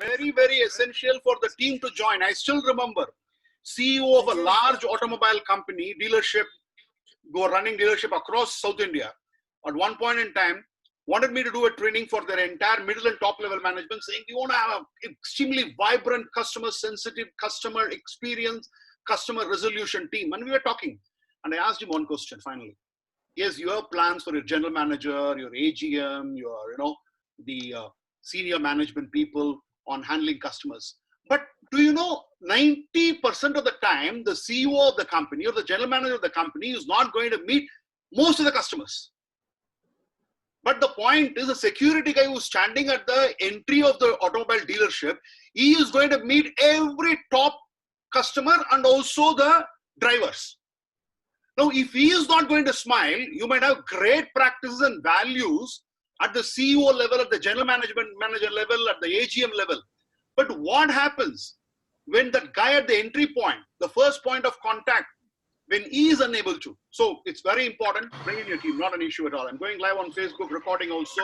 Very, very essential for the team to join. I still remember CEO of a large automobile company, dealership, go running dealership across South India. At one point in time, wanted me to do a training for their entire middle and top level management, saying we want to have an extremely vibrant, customer sensitive, customer experience, customer resolution team. And we were talking. And I asked him one question finally. Yes, you have plans for your general manager, your AGM, your, the senior management people on handling customers. But do you know 90% of the time, the CEO of the company or the general manager of the company is not going to meet most of the customers. But the point is, the security guy who's standing at the entry of the automobile dealership, he is going to meet every top customer and also the drivers. Now, if he is not going to smile, you might have great practices and values at the CEO level, at the general management manager level, at the AGM level. But what happens when that guy at the entry point, the first point of contact, when he is unable to? So it's very important. Bring in your team, not an issue at all. I'm going live on Facebook, recording also.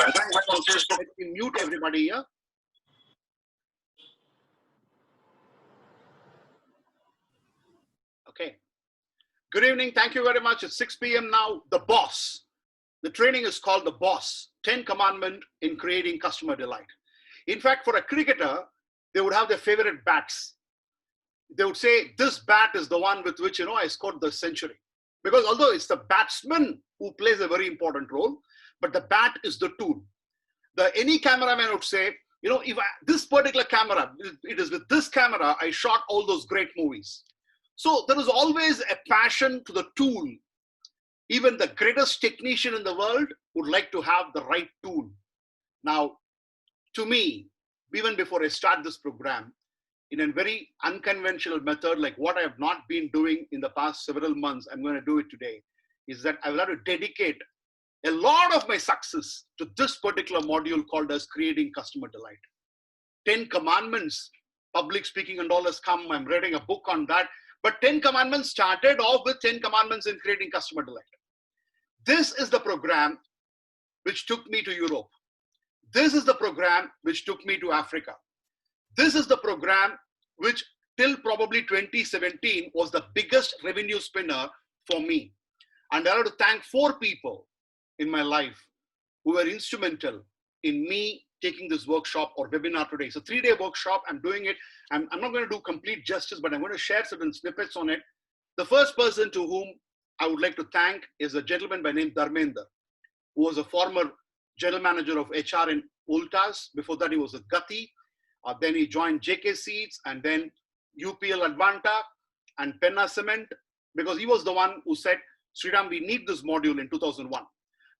Let me mute everybody here. Okay. Good evening. Thank you very much. It's 6 p.m. now. The boss. The training is called The Boss, 10 Commandments in Creating Customer Delight. In fact, for a cricketer, they would have their favorite bats. They would say, this bat is the one with which, I scored the century. Because although it's the batsman who plays a very important role, but the bat is the tool. Any cameraman would say, if this particular camera, it is with this camera, I shot all those great movies. So there is always a passion to the tool. Even the greatest technician in the world would like to have the right tool. Now, to me, even before I start this program, in a very unconventional method, like what I have not been doing in the past several months, I'm going to do it today, is that I will have to dedicate a lot of my success to this particular module called as Creating Customer Delight. 10 Commandments, public speaking and all has come. I'm writing a book on that. But 10 Commandments started off with 10 Commandments in Creating Customer Delight. This is the program which took me to Europe. This is the program which took me to Africa. This is the program which till probably 2017 was the biggest revenue spinner for me. And I have to thank 4 people in my life who were instrumental in me taking this workshop or webinar today. It's a 3-day workshop. I'm doing it. I'm not going to do complete justice, but I'm going to share certain snippets on it. The first person to whom I would like to thank is a gentleman by name Dharmender, who was a former general manager of HR in Ultas. Before that, he was at Gati. Then he joined JK Seeds and then UPL Advanta and Penna Cement, because he was the one who said, Sreeram, we need this module in 2001.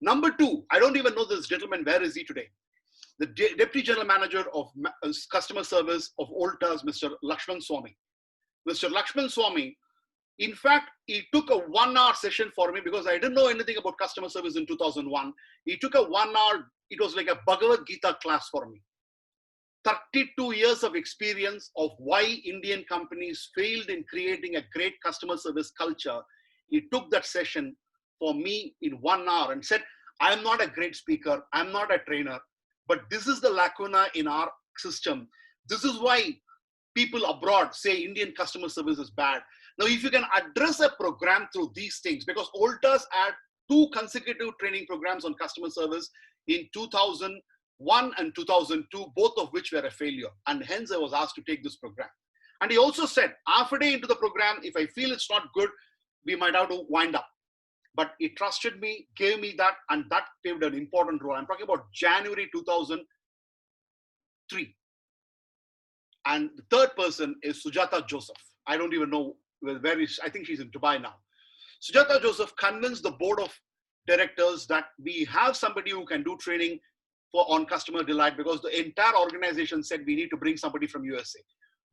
Number 2, I don't even know this gentleman. Where is he today? The Deputy General Manager of Customer Service of Ultas, Mr. Lakshman Swamy. Mr. Lakshman Swamy, in fact, he took a 1-hour session for me because I didn't know anything about customer service in 2001. He took a 1-hour, it was like a Bhagavad Gita class for me. 32 years of experience of why Indian companies failed in creating a great customer service culture. He took that session for me in 1 hour and said, I'm not a great speaker, I'm not a trainer, but this is the lacuna in our system. This is why people abroad say Indian customer service is bad. Now, if you can address a program through these things, because Ultas had 2 consecutive training programs on customer service in 2001 and 2002, both of which were a failure. And hence I was asked to take this program. And he also said, half a day into the program, if I feel it's not good, we might have to wind up. But he trusted me, gave me that, and that played an important role. I'm talking about January 2003. And the third person is Sujata Joseph. I don't even know where is. I think she's in Dubai now. Sujata Joseph convinced the board of directors that we have somebody who can do training on customer delight, because the entire organization said we need to bring somebody from USA.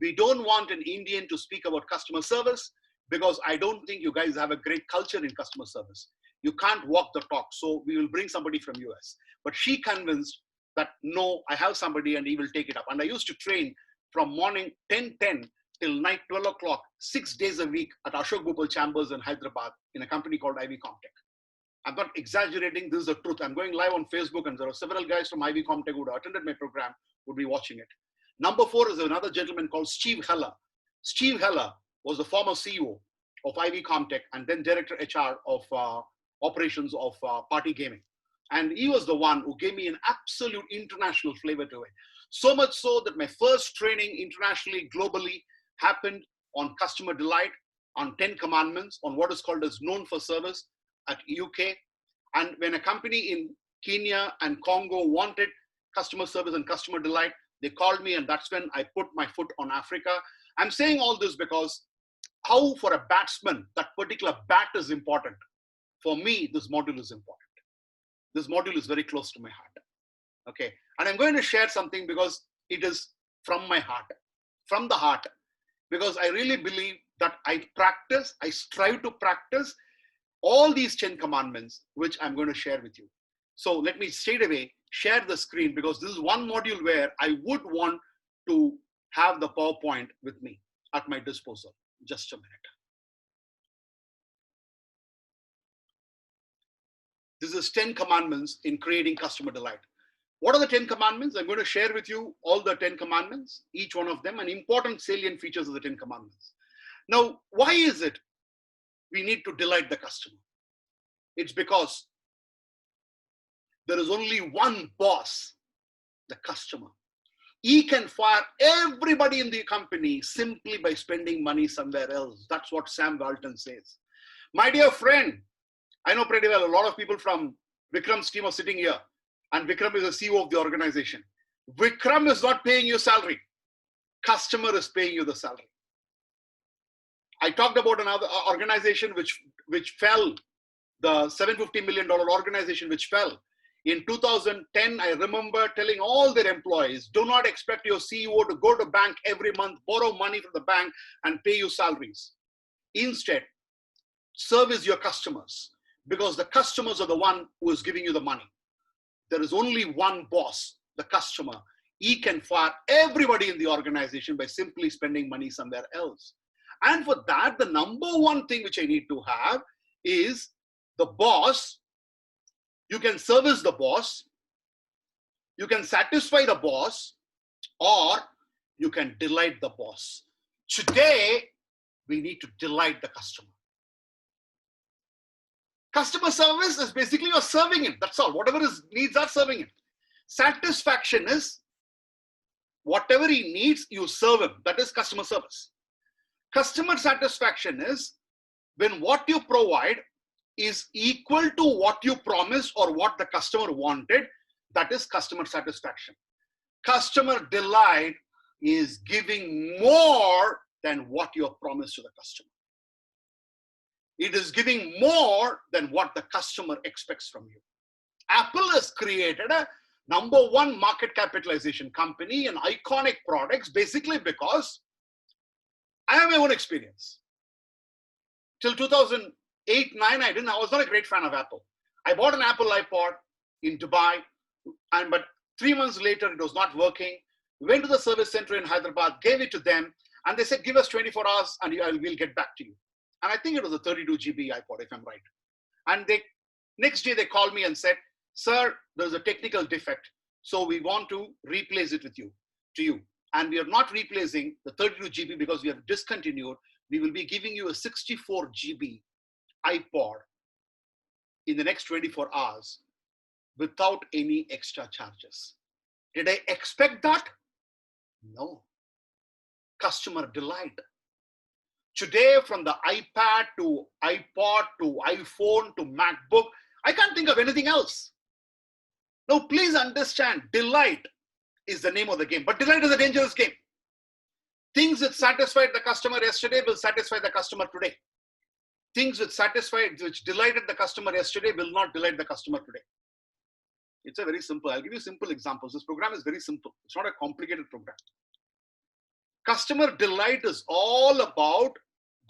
We don't want an Indian to speak about customer service because I don't think you guys have a great culture in customer service. You can't walk the talk. So we will bring somebody from US. But she convinced that no, I have somebody and he will take it up. And I used to train from morning 10:10 till night 12 o'clock, 6 days a week at Ashok Bhupal Chambers in Hyderabad in a company called IV Comtech. I'm not exaggerating. This is the truth. I'm going live on Facebook, and there are several guys from Ivy Comtech who attended my program would be watching it. Number 4 is another gentleman called Steve Heller. Steve Heller was the former CEO of Ivy Comtech and then Director HR of operations of Party Gaming. And he was the one who gave me an absolute international flavor to it. So much so that my first training internationally, globally, happened on customer delight, on 10 commandments, on what is called as known for service at UK. And when a company in Kenya and Congo wanted customer service and customer delight, they called me, and that's when I put my foot on Africa. I'm saying all this because how for a batsman, that particular bat is important. For me, this module is important. This module is very close to my heart. Okay. And I'm going to share something because it is from my heart, from the heart, because I really believe that I strive to practice all these 10 commandments, which I'm going to share with you. So let me straight away share the screen, because this is one module where I would want to have the PowerPoint with me at my disposal. Just a minute. This is 10 commandments in creating customer delight. What are the 10 commandments? I'm going to share with you all the 10 commandments, each one of them, and important salient features of the 10 commandments. Now, why is it we need to delight the customer? It's because there is only one boss, the customer. He can fire everybody in the company simply by spending money somewhere else. That's what Sam Walton says. My dear friend, I know pretty well a lot of people from Vikram's team are sitting here, and Vikram is the CEO of the organization. Vikram is not paying you salary. Customer is paying you the salary. I talked about another organization which fell, the $750 million organization which fell. In 2010, I remember telling all their employees, do not expect your CEO to go to bank every month, borrow money from the bank and pay you salaries. Instead, service your customers, because the customers are the one who is giving you the money. There is only one boss, the customer. He can fire everybody in the organization by simply spending money somewhere else. And for that, the number one thing which I need to have is the boss. You can service the boss, you can satisfy the boss, or you can delight the boss. Today, we need to delight the customer. Customer service is basically you're serving him. That's all. Whatever his needs are, serving him. Satisfaction is whatever he needs, you serve him. That is customer service. Customer satisfaction is when what you provide is equal to what you promised or what the customer wanted. That is customer satisfaction. Customer delight is giving more than what you have promised to the customer. It is giving more than what the customer expects from you. Apple has created a #1 market capitalization company and iconic products basically because I have my own experience. Till 2008, 9, I was not a great fan of Apple. I bought an Apple iPod in Dubai, but 3 months later, it was not working. We went to the service center in Hyderabad, gave it to them, and they said, give us 24 hours and we'll get back to you. And I think it was a 32 GB iPod, if I'm right. And next day, they called me and said, sir, there's a technical defect, so we want to replace it to you. And we are not replacing the 32 GB because we have discontinued. We will be giving you a 64 GB iPod in the next 24 hours without any extra charges. Did I expect that? No. Customer delight. Today, from the iPad to iPod to iPhone to MacBook, I can't think of anything else. Now, please understand, delight is the name of the game, but delight is a dangerous game. Things that satisfied the customer yesterday will satisfy the customer today. Things which delighted the customer yesterday will not delight the customer today. It's a very simple. I'll give you simple examples. This program is very simple. It's not a complicated program. Customer delight is all about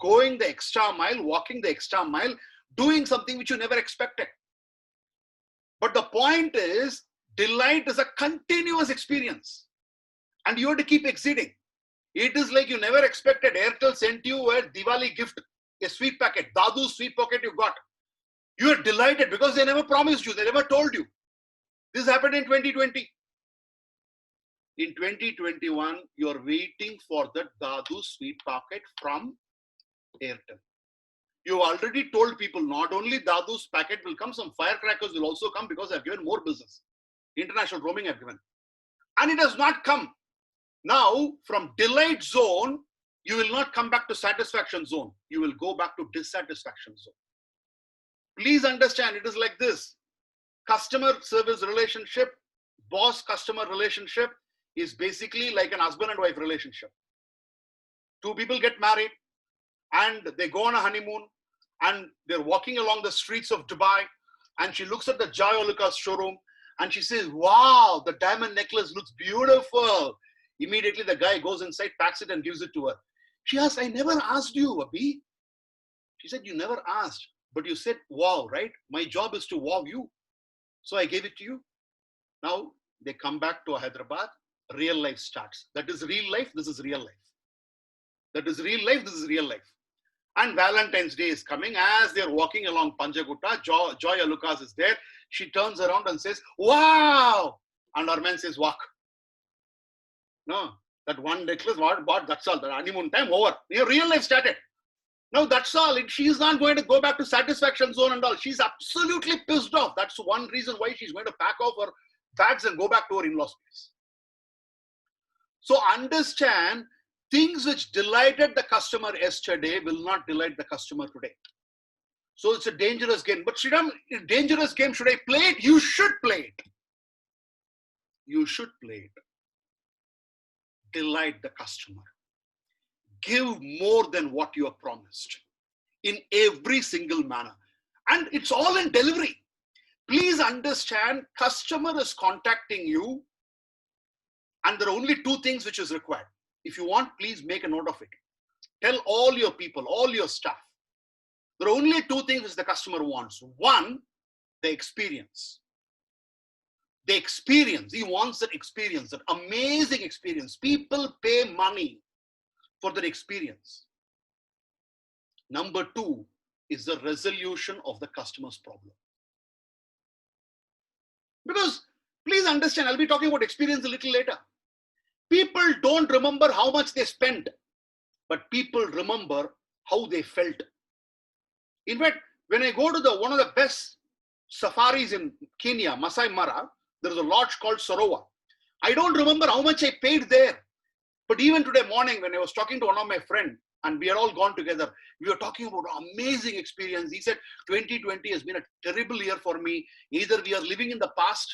going the extra mile, walking the extra mile, doing something which you never expected. But the point is, delight is a continuous experience, and you have to keep exceeding. It is like you never expected. Airtel sent you a Diwali gift, a sweet packet, Dadu's sweet packet you got. You are delighted because they never promised you, they never told you. This happened in 2020. In 2021, you are waiting for that Dadu sweet packet from Airtel. You already told people not only Dadu's packet will come, some firecrackers will also come because they have given more business. International roaming have given. And it has not come. Now, from delight zone, you will not come back to satisfaction zone. You will go back to dissatisfaction zone. Please understand, it is like this. Customer service relationship, boss-customer relationship is basically like an husband and wife relationship. Two people get married and they go on a honeymoon and they're walking along the streets of Dubai and she looks at the Joy showroom and she says, wow, the diamond necklace looks beautiful. Immediately the guy goes inside, packs it and gives it to her. She asks, I never asked you, Abhi. She said, you never asked, but you said, wow, right? My job is to wow you. So I gave it to you. Now they come back to Hyderabad, real life starts. That is real life, this is real life. That is real life, this is real life. And Valentine's Day is coming. As they're walking along Panjagutta, Joy Alucas is there. She turns around and says, wow. And our man says, walk. No, that one necklace, what, that's all. The honeymoon time over. Your real life started. Now that's all. She's not going to go back to satisfaction zone and all. She's absolutely pissed off. That's one reason why she's going to pack off her bags and go back to her in-laws' place. So understand, things which delighted the customer yesterday will not delight the customer today. So it's a dangerous game. But Sreeram, a dangerous game, should I play it? You should play it. You should play it. Delight the customer. Give more than what you have promised in every single manner. And it's all in delivery. Please understand, customer is contacting you and there are only two things which is required. If you want, please make a note of it. Tell all your people, all your staff. There are only two things which the customer wants. One, the experience. The experience. He wants that experience, that amazing experience. People pay money for that experience. Number two is the resolution of the customer's problem. Because please understand, I'll be talking about experience a little later. People don't remember how much they spent, but people remember how they felt. In fact, when I go to one of the best safaris in Kenya, Masai Mara, there is a lodge called Sorowa. I don't remember how much I paid there. But even today morning, when I was talking to one of my friends, and we are all gone together, we were talking about an amazing experience. He said, 2020 has been a terrible year for me. Either we are living in the past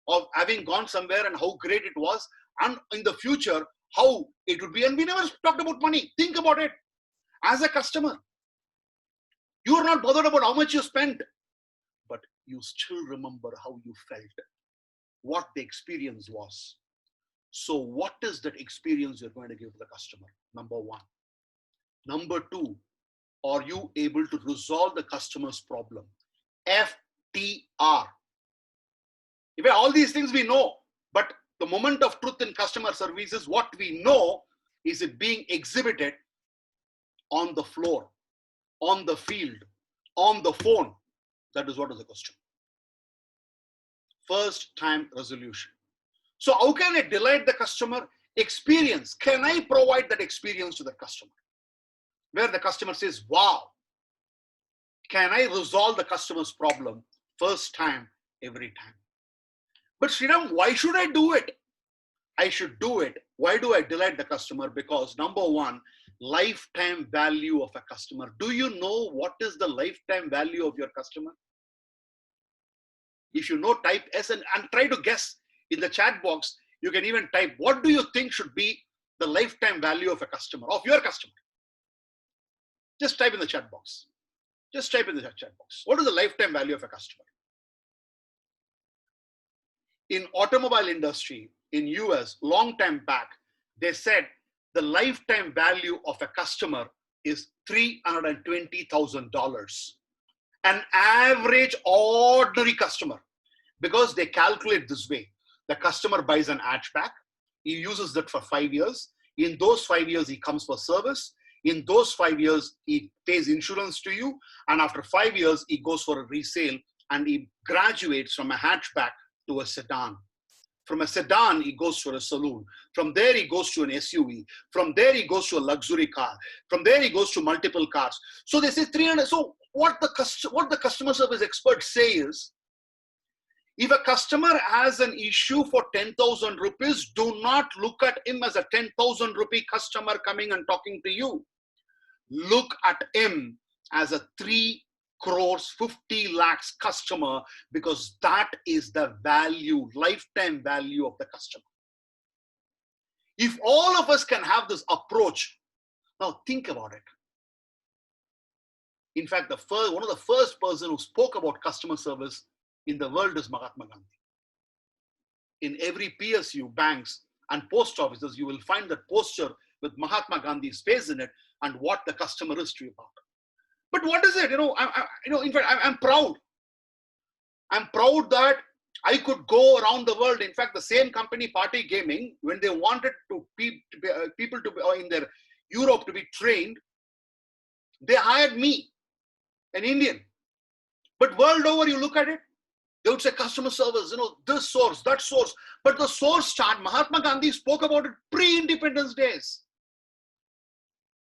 of having gone somewhere and how great it was, and in the future, how it would be. And we never talked about money. Think about it. As a customer, you are not bothered about how much you spent, but you still remember how you felt, what the experience was. So what is that experience you're going to give to the customer? Number one. Number two, are you able to resolve the customer's problem? FTR. If all these things we know, but the moment of truth in customer service is what we know is it being exhibited on the floor, on the field, on the phone. That is what is the question. First time resolution. So how can I delight the customer? Experience. Can I provide that experience to the customer? Where the customer says, wow. Can I resolve the customer's problem? First time, every time. But Sreeram, why should I do it? I should do it. Why do I delight the customer? Because number one, lifetime value of a customer. Do you know what is the lifetime value of your customer? If you know, type S and try to guess. In the chat box, you can even type, what do you think should be the lifetime value of a customer, of your customer? Just type in the chat box. Just type in the chat box. What is the lifetime value of a customer? In automobile industry, in US, long time back, they said the lifetime value of a customer is $320,000. An average ordinary customer, because they calculate this way. The customer buys an hatchback. He uses that for 5 years. In those 5 years, he comes for service. In those 5 years, he pays insurance to you. And after 5 years, he goes for a resale and he graduates from a hatchback to a sedan. From a sedan, he goes for a saloon. From there, he goes to an SUV. From there, he goes to a luxury car. From there, he goes to multiple cars. So they say 300. So what the customer service experts say is, if a customer has an issue for 10,000 rupees, do not look at him as a 10,000 rupee customer coming and talking to you. Look at him as a 3 crores 50 lakhs customer, because that is the value, lifetime value of the customer. If all of us can have this approach, now think about it. In fact, one of the first person who spoke about customer service in the world is Mahatma Gandhi. In every PSU, banks and post offices, you will find that poster with Mahatma Gandhi's face in it and what the customer history about. But what is it? In fact, I'm proud. I'm proud that I could go around the world. In fact, the same company, Party Gaming, when they wanted to people to be in their Europe to be trained, they hired me, an Indian. But world over, you look at it, they would say customer service, this source, that source. But the source chart, Mahatma Gandhi spoke about it pre-independence days.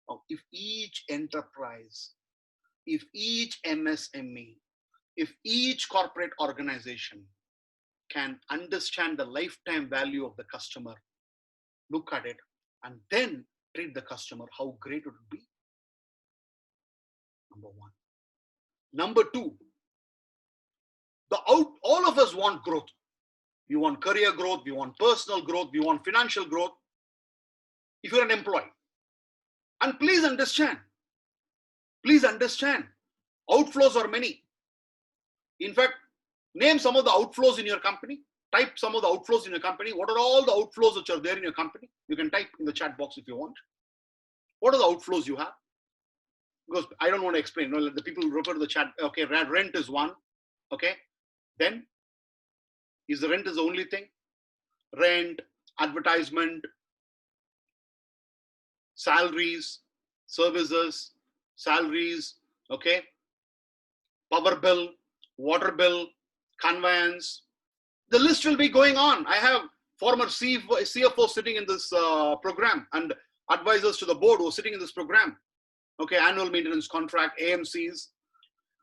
Now, if each enterprise, if each MSME, if each corporate organization can understand the lifetime value of the customer, look at it, and then treat the customer, how great it would be. Number one. Number two, all of us want growth. We want career growth, we want personal growth, we want financial growth. If you're an employee, and please understand, outflows are many. In fact, name some of the outflows in your company. Type some of the outflows in your company. What are all the outflows which are there in your company? You can type in the chat box if you want. What are the outflows you have? Because I don't want to explain. The people refer to the chat. Okay, rent is one. Okay, then is the rent is the only thing? Rent, advertisement, salaries, services, salaries. Okay, power bill, water bill, conveyance. The list will be going on. I have former CFO sitting in this program and advisors to the board who are sitting in this program. Okay, annual maintenance contract, AMCs.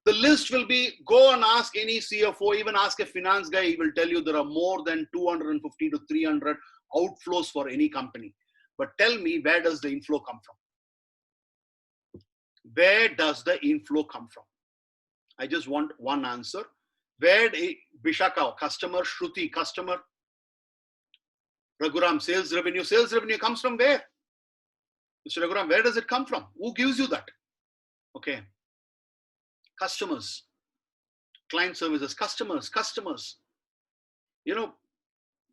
The list will be, go and ask any CFO, even ask a finance guy, he will tell you there are more than 250 to 300 outflows for any company. But tell me, where does the inflow come from? Where does the inflow come from? I just want one answer. Where Bishaka, customer, Shruti, customer, Raghuram, sales revenue comes from where? Mr. Raghuram, where does it come from? Who gives you that? Okay. Customers, client services, customers.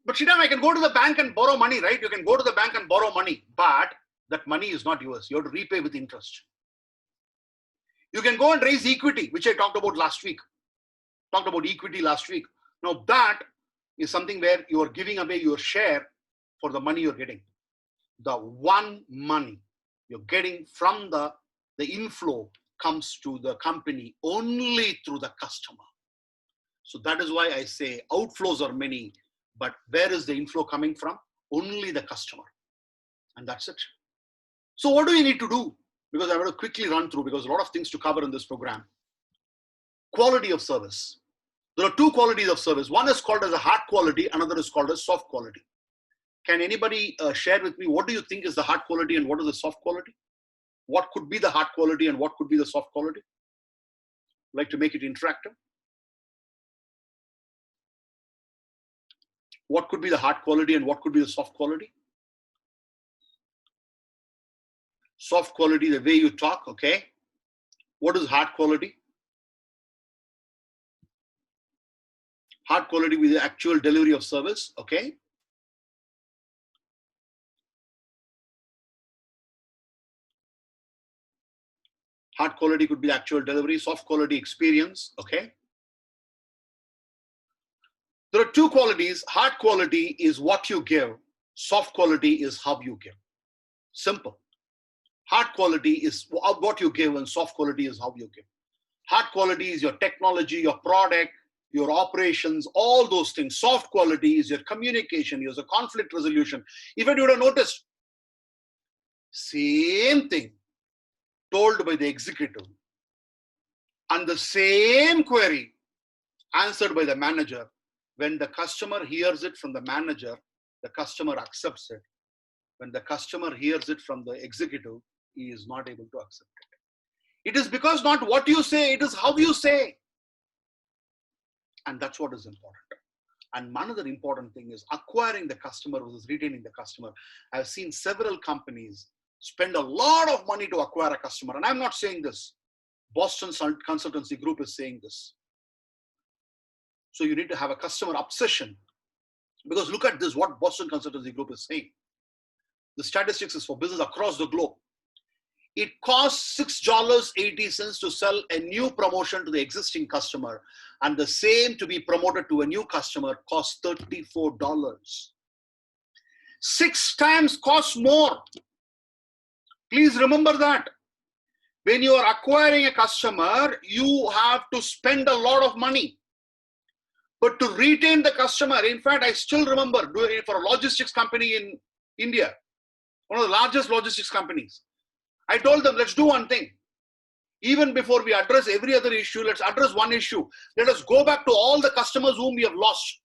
But Sreeram, I can go to the bank and borrow money, right? You can go to the bank and borrow money, but that money is not yours. You have to repay with interest. You can go and raise equity, which I talked about last week. Now that is something where you are giving away your share for the money you're getting. The one money you're getting from the inflow comes to the company only through the customer. So that is why I say outflows are many, but where is the inflow coming from? Only the customer. And that's it. So what do we need to do? Because I want to quickly run through, because a lot of things to cover in this program. Quality of service. There are two qualities of service. One is called as a hard quality, another is called as soft quality. Can anybody share with me, what do you think is the hard quality and what is the soft quality? What could be the hard quality and what could be the soft quality? I'd like to make it interactive. What could be the hard quality and what could be the soft quality? Soft quality, the way you talk, okay. What is hard quality? Hard quality with the actual delivery of service, okay. Hard quality could be actual delivery, soft quality experience, okay. There are two qualities. Hard quality is what you give. Soft quality is how you give. Simple. Hard quality is what you give, and soft quality is how you give. Hard quality is your technology, your product, your operations, all those things. Soft quality is your communication, your conflict resolution. Even you would have noticed, same thing told by the executive and the same query answered by the manager. When the customer hears it from the manager, the customer accepts it. When the customer hears it from the executive, he is not able to accept it. It is because not what you say, it is how you say. And that's what is important. And another important thing is acquiring the customer versus retaining the customer. I've seen several companies spend a lot of money to acquire a customer. And I'm not saying this. Boston Consultancy Group is saying this. So you need to have a customer obsession. Because look at this, what Boston Consultancy Group is saying. The statistics is for business across the globe. It costs $6.80 to sell a new promotion to the existing customer, and the same to be promoted to a new customer costs $34. 6 times costs more. Please remember that. When you are acquiring a customer, you have to spend a lot of money. But to retain the customer, in fact, I still remember doing it for a logistics company in India, one of the largest logistics companies. I told them, let's do one thing. Even before we address every other issue, let's address one issue. Let us go back to all the customers whom we have lost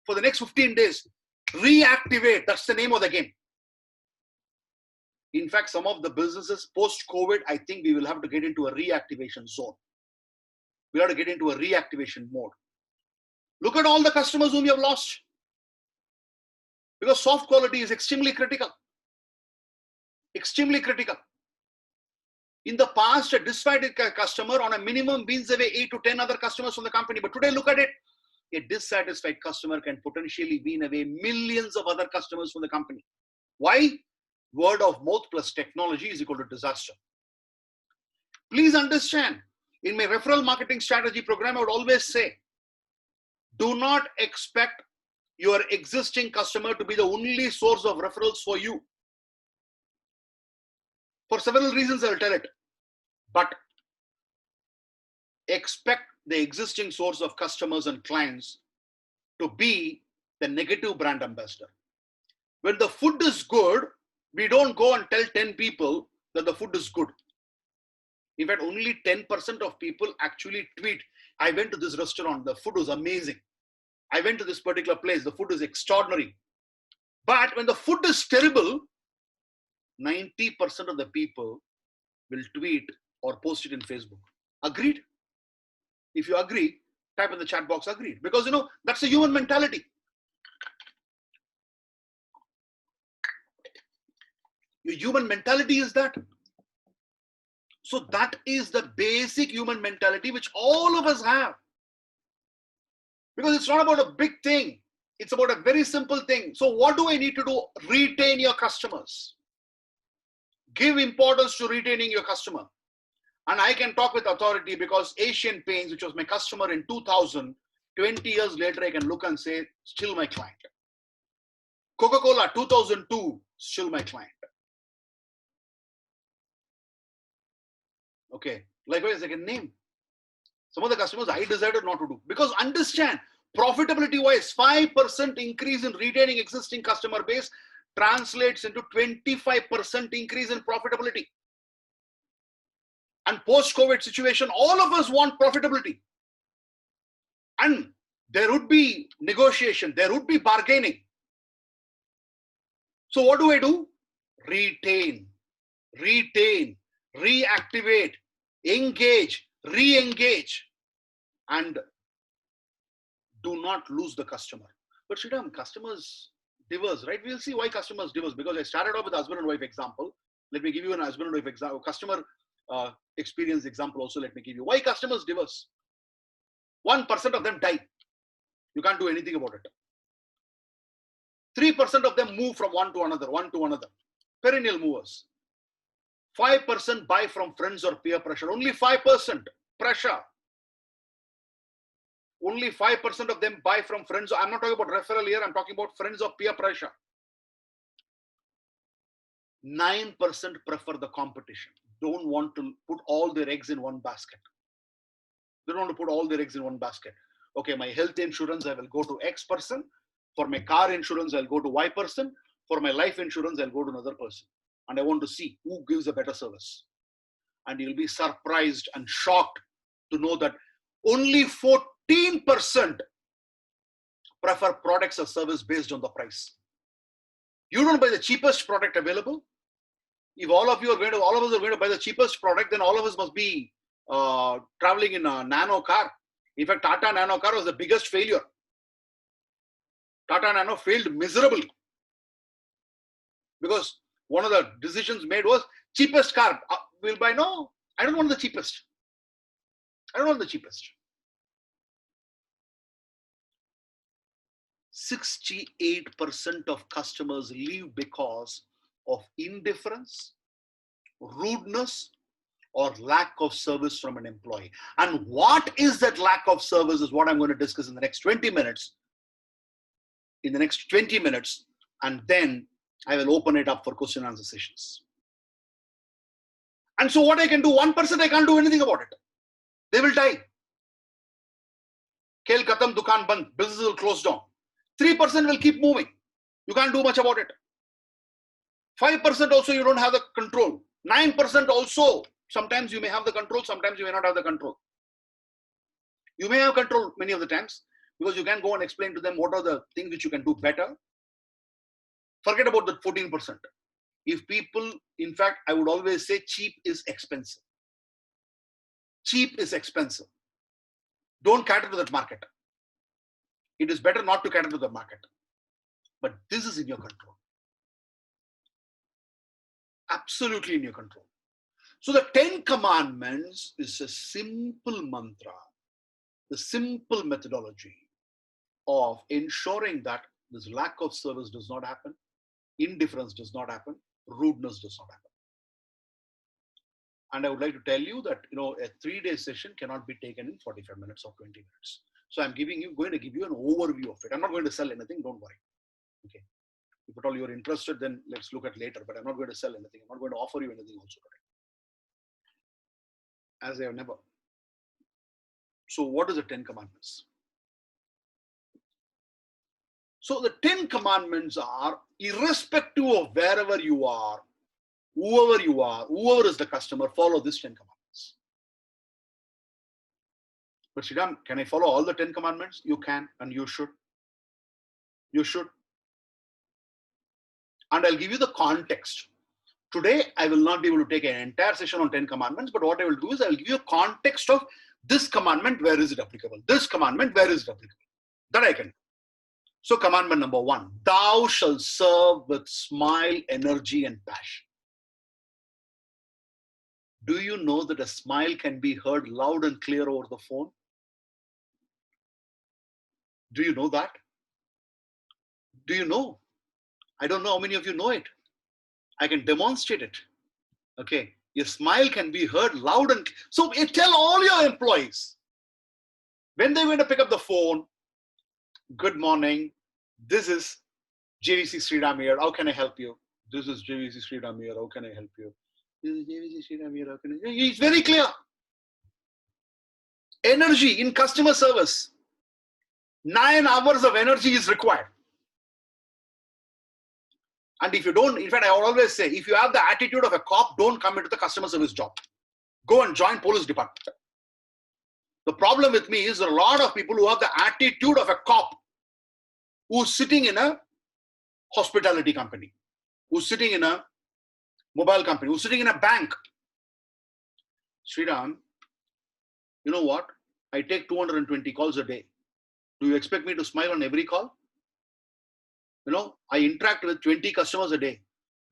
for the next 15 days. Reactivate. That's the name of the game. In fact, some of the businesses post-COVID, I think we will have to get into a reactivation zone. We have to get into a reactivation mode. Look at all the customers whom you have lost. Because soft quality is extremely critical. Extremely critical. In the past, a dissatisfied customer on a minimum wins away 8 to 10 other customers from the company. But today, look at it. A dissatisfied customer can potentially win away millions of other customers from the company. Why? Word of mouth plus technology is equal to disaster. Please understand, in my referral marketing strategy program, I would always say, do not expect your existing customer to be the only source of referrals for you. For several reasons, I will tell it. But expect the existing source of customers and clients to be the negative brand ambassador. When the food is good, we don't go and tell 10 people that the food is good. In fact, only 10% of people actually tweet, I went to this restaurant, the food was amazing. I went to this particular place, the food is extraordinary. But when the food is terrible, 90% of the people will tweet or post it in Facebook. Agreed? If you agree, type in the chat box, agreed. Because that's a human mentality. Your human mentality is that. So that is the basic human mentality which all of us have. Because it's not about a big thing. It's about a very simple thing. So what do I need to do? Retain your customers. Give importance to retaining your customer. And I can talk with authority because Asian Paints, which was my customer in 2000, 20 years later, I can look and say, still my client. Coca-Cola, 2002, still my client. Okay, likewise, I can name some of the customers I decided not to do. Because understand, profitability-wise, 5% increase in retaining existing customer base translates into 25% increase in profitability. And post-COVID situation, all of us want profitability. And there would be negotiation, there would be bargaining. So what do I do? Retain, reactivate, engage, re-engage, and do not lose the customer. But Sreeram, customers diverse, right? We'll see why customers diverse, because I started off with husband and wife example. Let me give you an husband and wife example, customer experience example also. Let me give you why customers diverse. 1% of them die. You can't do anything about it. 3% of them move from one to another. Perennial movers. 5% buy from friends or peer pressure. Only 5% pressure. Only 5% of them buy from friends. I'm not talking about referral here. I'm talking about friends or peer pressure. 9% prefer the competition. Don't want to put all their eggs in one basket. They don't want to put all their eggs in one basket. Okay, my health insurance, I will go to X person. For my car insurance, I'll go to Y person. For my life insurance, I'll go to another person. And I want to see who gives a better service. And you'll be surprised and shocked to know that only 14% prefer products or service based on the price. You don't buy the cheapest product available. If all of us are going to buy the cheapest product, then all of us must be traveling in a nano car. In fact, Tata Nano car was the biggest failure. Tata Nano failed miserably because one of the decisions made was cheapest car. We'll buy. No, I don't want the cheapest. I don't want the cheapest. 68% of customers leave because of indifference, rudeness, or lack of service from an employee. And what is that lack of service is what I'm going to discuss in the next 20 minutes. And then I will open it up for question and answer sessions. And so what I can do, 1% I can't do anything about it. They will die. Khel khatam, dukan band, business will close down. 3% will keep moving. You can't do much about it. 5% also you don't have the control. 9% also, sometimes you may have the control, sometimes you may not have the control. You may have control many of the times because you can go and explain to them what are the things which you can do better. Forget about the 14%. If people, in fact, I would always say cheap is expensive. Cheap is expensive. Don't cater to that market. It is better not to cater to the market. But this is in your control. Absolutely in your control. So the 10 commandments is a simple mantra, the simple methodology of ensuring that this lack of service does not happen, indifference does not happen, rudeness does not happen. And I would like to tell you that a 3-day session cannot be taken in 45 minutes or 20 minutes. So I'm going to give you an overview of it. I'm not going to sell anything, don't worry. Okay. If at all you're interested, then let's look at later, but I'm not going to sell anything. I'm not going to offer you anything also today. As I have never. So what is the 10 commandments? So the 10 commandments are, irrespective of wherever you are, whoever is the customer, follow this 10 commandments. But Sreeram, can I follow all the 10 commandments? You can and you should. You should. And I'll give you the context. Today, I will not be able to take an entire session on 10 commandments, but what I will do is I will give you a context of this commandment, where is it applicable? This commandment, where is it applicable? That I can do. So commandment number 1, thou shalt serve with smile, energy, and passion. Do you know that a smile can be heard loud and clear over the phone? Do you know that? Do you know? I don't know how many of you know it. I can demonstrate it. Okay. Your smile can be heard loud and clear. So tell all your employees, when they're going to pick up the phone, good morning, this is JVC Sreeram here. How can I help you? This is JVC Sreeram here. How can I help you? This is JVC Sreeram here. How can I? It's very clear. Energy in customer service. 9 hours of energy is required. And if you don't, in fact, I always say, if you have the attitude of a cop, don't come into the customer service job. Go and join police department. The problem with me is there are a lot of people who have the attitude of a cop who's sitting in a hospitality company, who's sitting in a mobile company, who's sitting in a bank. Sreeram, you know what? I take 220 calls a day. Do you expect me to smile on every call? I interact with 20 customers a day.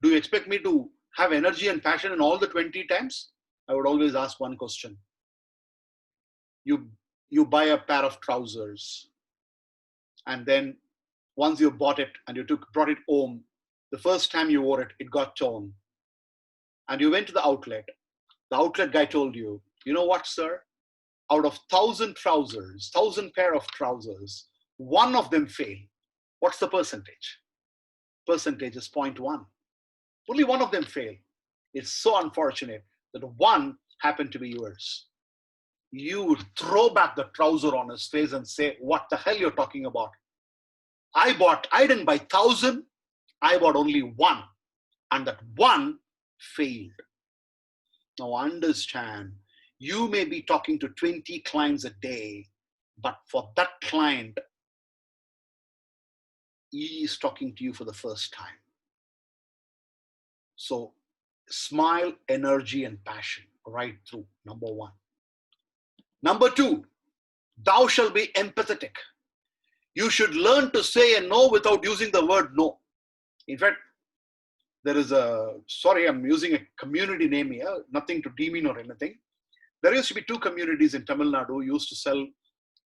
Do you expect me to have energy and passion in all the 20 times? I would always ask one question. You buy a pair of trousers, and then once you bought it and you brought it home, the first time you wore it, it got torn. And you went to the outlet. The outlet guy told you, you know what, sir? Out of 1,000 trousers, 1,000 pair of trousers, one of them failed. What's the percentage? Percentage is 0.1. Only one of them failed. It's so unfortunate that one happened to be yours. You would throw back the trouser on his face and say, what the hell you're talking about? I didn't buy 1,000, I bought only one, and that one failed. Now understand, you may be talking to 20 clients a day, but for that client, he is talking to you for the first time. So smile, energy, and passion right through, number one. Number two, thou shalt be empathetic. You should learn to say a no without using the word no. In fact, there is sorry, I'm using a community name here, nothing to demean or anything. There used to be two communities in Tamil Nadu who used to sell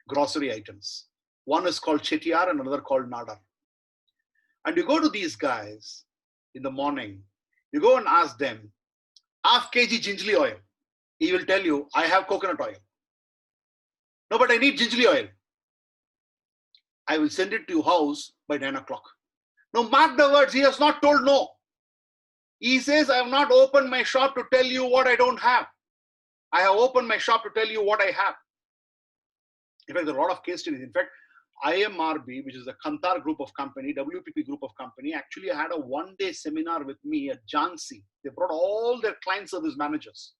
grocery items. One is called Chettiar and another called Nadar. And you go to these guys in the morning, you go and ask them, half kg gingerly oil. He will tell you, I have coconut oil. No, but I need gingerly oil. I will send it to your house by 9 o'clock. Now mark the words, he has not told no. He says, I have not opened my shop to tell you what I don't have. I have opened my shop to tell you what I have. In fact, there are a lot of case studies. In fact, IMRB, which is a Kantar group of company, WPP group of company, actually had a one-day seminar with me at Jhansi. They brought all their client service managers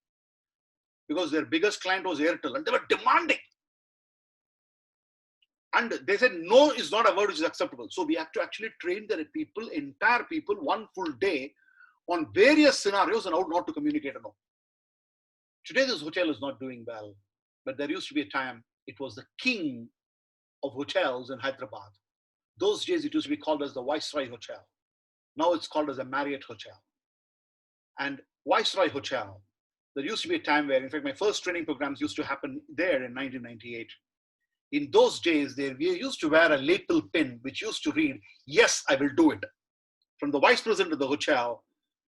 because their biggest client was Airtel and they were demanding. And they said, no is not a word which is acceptable. So we have to actually train their people, entire people, one full day on various scenarios and how not to communicate a no. Today, this hotel is not doing well, but there used to be a time it was the king of hotels in Hyderabad. Those days, it used to be called as the Viceroy Hotel. Now it's called as a Marriott Hotel. And Viceroy Hotel, there used to be a time where, in fact, my first training programs used to happen there in 1998. In those days, we used to wear a lapel pin, which used to read, yes, I will do it. From the vice president of the hotel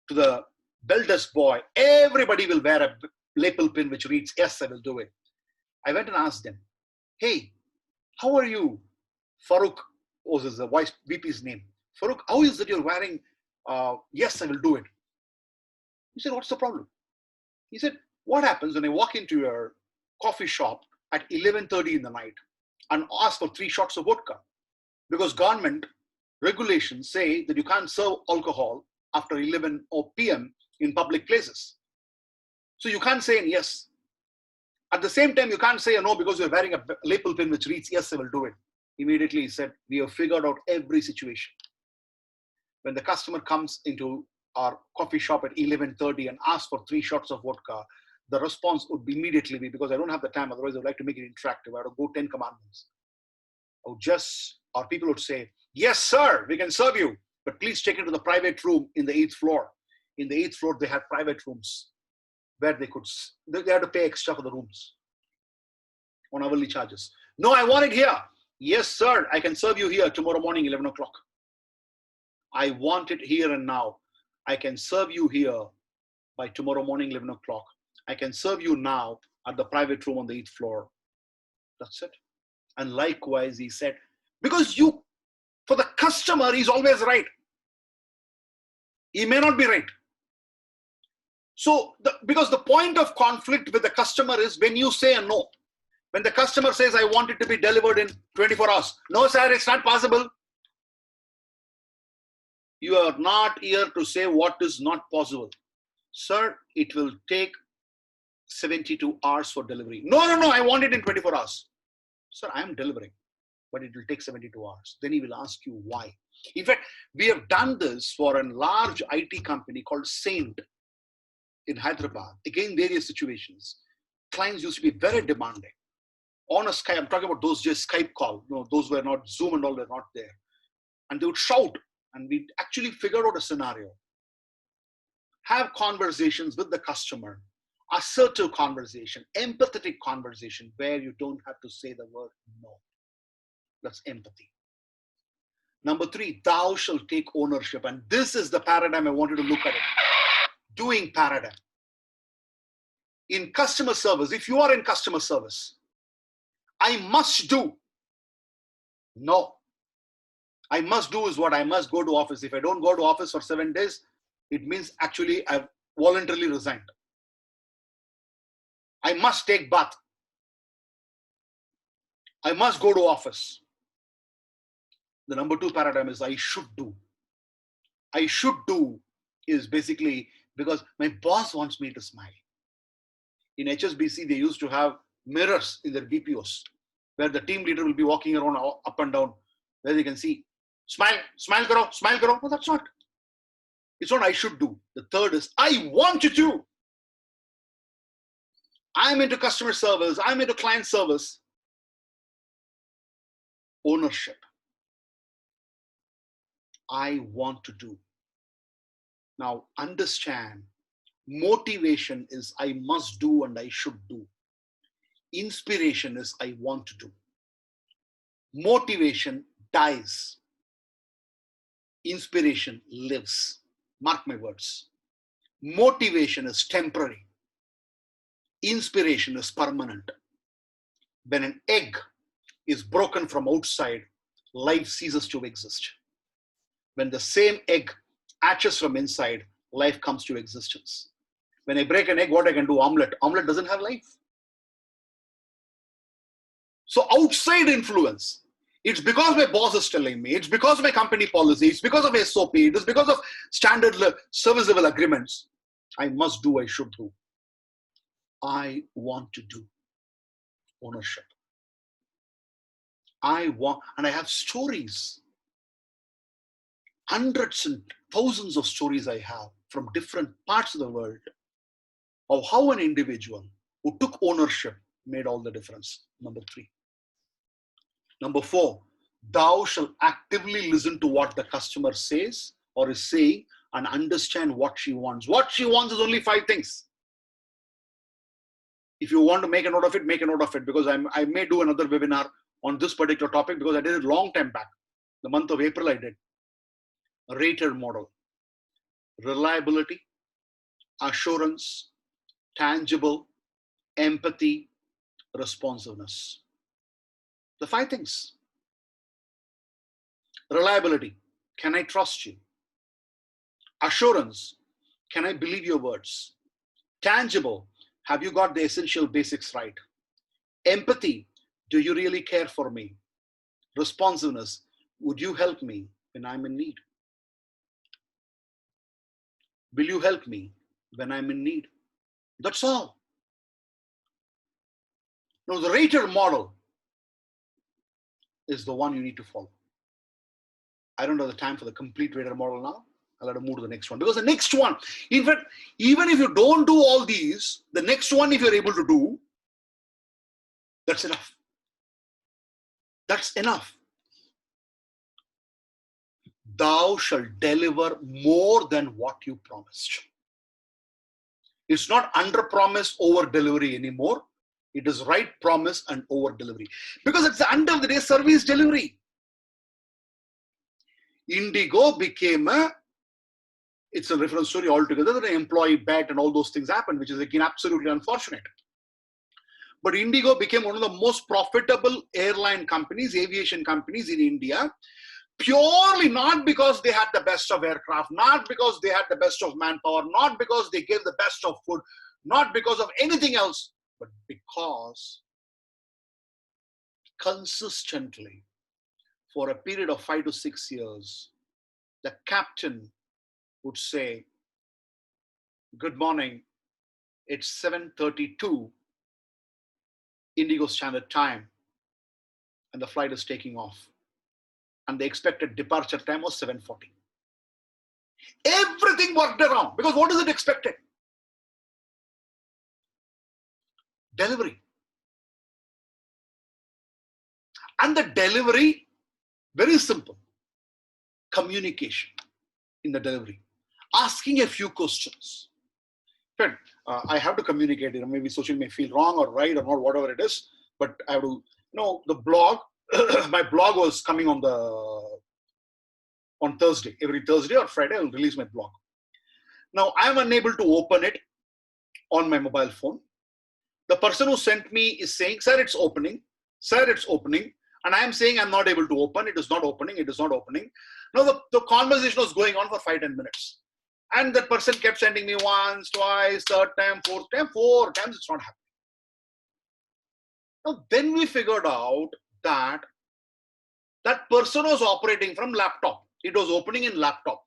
to the bell desk boy, everybody will wear a lapel pin, which reads, yes, I will do it. I went and asked them, hey, how are you? Farooq was the vice VP's name. Farooq, how is it you're wearing, yes, I will do it? He said, what's the problem? He said, what happens when I walk into your coffee shop at 11:30 in the night and ask for 3 shots of vodka? Because government regulations say that you can't serve alcohol after 11 p.m. in public places. So you can't say yes. At the same time, you can't say a no because you're wearing a lapel pin which reads, yes, I will do it. Immediately he said, we have figured out every situation. When the customer comes into our coffee shop at 11:30 and asks for 3 shots of vodka, the response would immediately be, because I don't have the time, otherwise I would like to make it interactive, I would go 10 commandments. Or people would say, yes, sir, we can serve you, but please take it to the private room in the 8th floor. In the 8th floor, they had private rooms where they had to pay extra for the rooms on hourly charges. No, I want it here. Yes, sir, I can serve you here tomorrow morning, 11 o'clock. I want it here and now. I can serve you here by tomorrow morning, 11 o'clock. I can serve you now at the private room on the 8th floor. That's it. And likewise, he said, because for the customer, he's always right. He may not be right. So, because the point of conflict with the customer is when you say a no. When the customer says, I want it to be delivered in 24 hours. No, sir, it's not possible. You are not here to say what is not possible. Sir, it will take 72 hours for delivery. No, I want it in 24 hours. Sir, I am delivering, but it will take 72 hours. Then he will ask you why. In fact, we have done this for a large IT company called Saint in Hyderabad. Again, various situations. Clients used to be very demanding. On a Skype, I'm talking about those days, Skype call. Those were not, Zoom and all were not there. And they would shout, and we actually figured out a scenario. Have conversations with the customer, assertive conversation, empathetic conversation, where you don't have to say the word no. That's empathy. Number 3, thou shalt take ownership. And this is the paradigm I wanted to look at it. Doing paradigm. In customer service, if you are in customer service, I must do. No. I must do is what? I must go to office. If I don't go to office for 7 days, It means actually I've voluntarily resigned. I must take bath. I must go to office. The number 2 paradigm is I should do. I should do is basically because my boss wants me to smile. In HSBC, they used to have mirrors in their BPOs where the team leader will be walking around up and down where they can see, smile, smile karo, smile karo. No, that's not. It's not I should do. The third is I want you to. I'm into customer service. I'm into client service. Ownership. I want to do. Now understand, motivation is I must do and I should do. Inspiration is I want to do. Motivation dies. Inspiration lives. Mark my words. Motivation is temporary. Inspiration is permanent. When an egg is broken from outside, life ceases to exist. When the same egg hatches from inside, life comes to existence. When I break an egg, what I can do? Omelette. Omelette doesn't have life. So outside influence, it's because my boss is telling me, it's because of my company policy, it's because of SOP, it is because of standard service level agreements. I must do, I should do. I want to do. Ownership. I want, and I have stories. Hundreds and thousands of stories I have from different parts of the world of how an individual who took ownership made all the difference. Number 3. Number 4, thou shalt actively listen to what the customer says or is saying and understand what she wants. What she wants is only 5 things. If you want to make a note of it, make a note of it, because I may do another webinar on this particular topic because I did it a long time back. The month of April I did. A rated model. Reliability, assurance, tangible, empathy, responsiveness. The 5 things. Reliability. Can I trust you? Assurance. Can I believe your words? Tangible. Have you got the essential basics right? Empathy. Do you really care for me? Responsiveness. Would you help me when I'm in need? Will you help me when I'm in need? That's all. Now, the rated model is the one you need to follow. I don't have the time for the complete rated model now. I'll have to move to the next one. Because the next one, in fact, even if you don't do all these, the next one, if you're able to do, that's enough. That's enough. Thou shalt deliver more than what you promised. It's not under promise, over delivery anymore. It is right promise and over delivery. Because at the end of the day, service delivery. Indigo became it's a different story altogether. The employee bet and all those things happened, which is again absolutely unfortunate. But Indigo became one of the most profitable airline companies, aviation companies in India, purely not because they had the best of aircraft, not because they had the best of manpower, not because they gave the best of food, not because of anything else, but because consistently for a period of 5 to 6 years, the captain would say, good morning, it's 7:32 Indigo Standard Time, and the flight is taking off. And the expected departure time was 7:40. Everything worked around, because what is it expected? Delivery. And the delivery, very simple. Communication in the delivery. Asking a few questions. Friend, I have to communicate. Maybe social may feel wrong or right or not, whatever it is. But I have to, the blog, my blog was coming on Thursday. Every Thursday or Friday, I will release my blog. Now, I am unable to open it on my mobile phone. The person who sent me is saying, sir, it's opening. Sir, it's opening. And I am saying I'm not able to open. It is not opening. It is not opening. Now, the conversation was going on for 5-10 minutes. And that person kept sending me once, twice, third time, four times, it's not happening. Now, then we figured out that that person was operating from laptop. It was opening in laptop.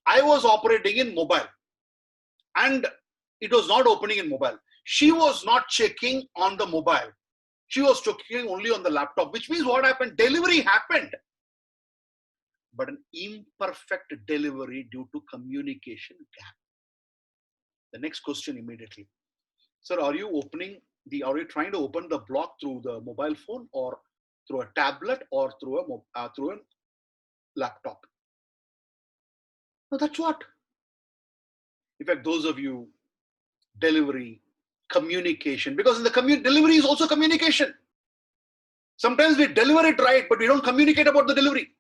I was operating in mobile. And it was not opening in mobile. She was not checking on the mobile. She was checking only on the laptop, which means what happened? Delivery happened. But an imperfect delivery due to communication gap. The next question immediately. Sir, are you trying to open the block through the mobile phone or through a tablet or through a laptop? No, that's what. In fact, those of you, delivery, communication, because in the delivery is also communication. Sometimes we deliver it right, but we don't communicate about the delivery.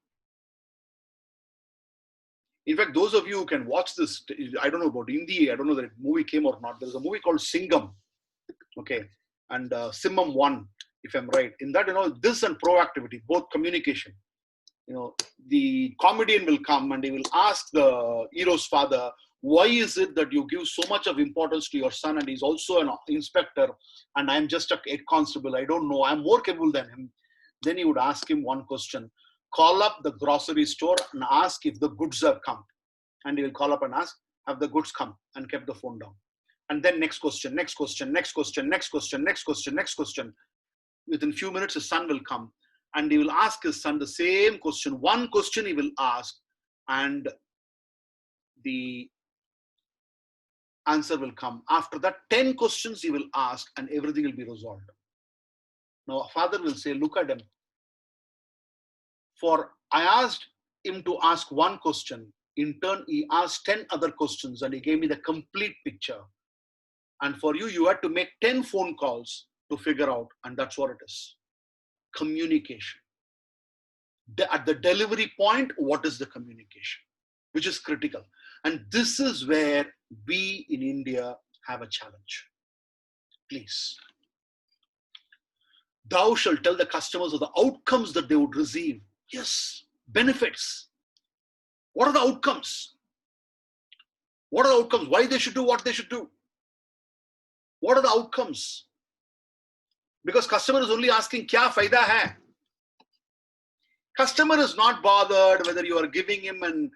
In fact, those of you who can watch this, I don't know about Hindi, I don't know that movie came or not. There's a movie called Singham, okay, and Simham 1, if I'm right. In that, this and proactivity, both communication. The comedian will come and he will ask the hero's father, why is it that you give so much of importance to your son and he's also an inspector and I'm just a head constable, I don't know, I'm more capable than him. Then he would ask him one question, call up the grocery store and ask if the goods have come. And he will call up and ask, have the goods come, and kept the phone down. And then next question, next question, next question, next question, next question, next question. Within few minutes, his son will come and he will ask his son the same question. One question he will ask and the answer will come. After that, 10 questions he will ask and everything will be resolved. Now, a father will say, look at him. I asked him to ask one question. In turn, he asked 10 other questions and he gave me the complete picture. And for you, you had to make 10 phone calls to figure out, and that's what it is. Communication. At the delivery point, what is the communication? Which is critical. And this is where we in India have a challenge. Please. Thou shalt tell the customers of the outcomes that they would receive. Yes, benefits. What are the outcomes? What are the outcomes? Why they should do what they should do? What are the outcomes? Because customer is only asking, kya faida hai? Customer is not bothered whether you are giving him an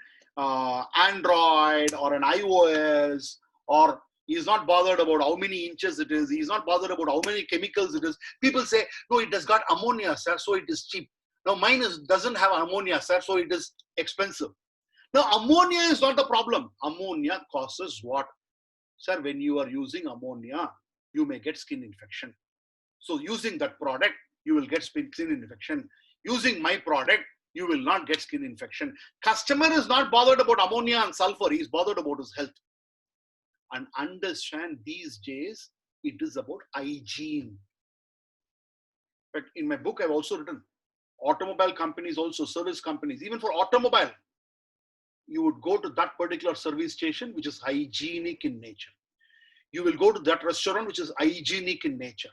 Android or an iOS, or he's not bothered about how many inches it is. He's not bothered about how many chemicals it is. People say, no, it has got ammonia, sir, so it is cheap. Now mine doesn't have ammonia, sir, so it is expensive. Now ammonia is not the problem. Ammonia causes what? Sir, when you are using ammonia, you may get skin infection. So using that product, you will get skin infection. Using my product, you will not get skin infection. Customer is not bothered about ammonia and sulfur. He's bothered about his health. And understand these days, it is about hygiene. But in my book, I've also written, automobile companies also, service companies, even for automobile, you would go to that particular service station, which is hygienic in nature. You will go to that restaurant, which is hygienic in nature.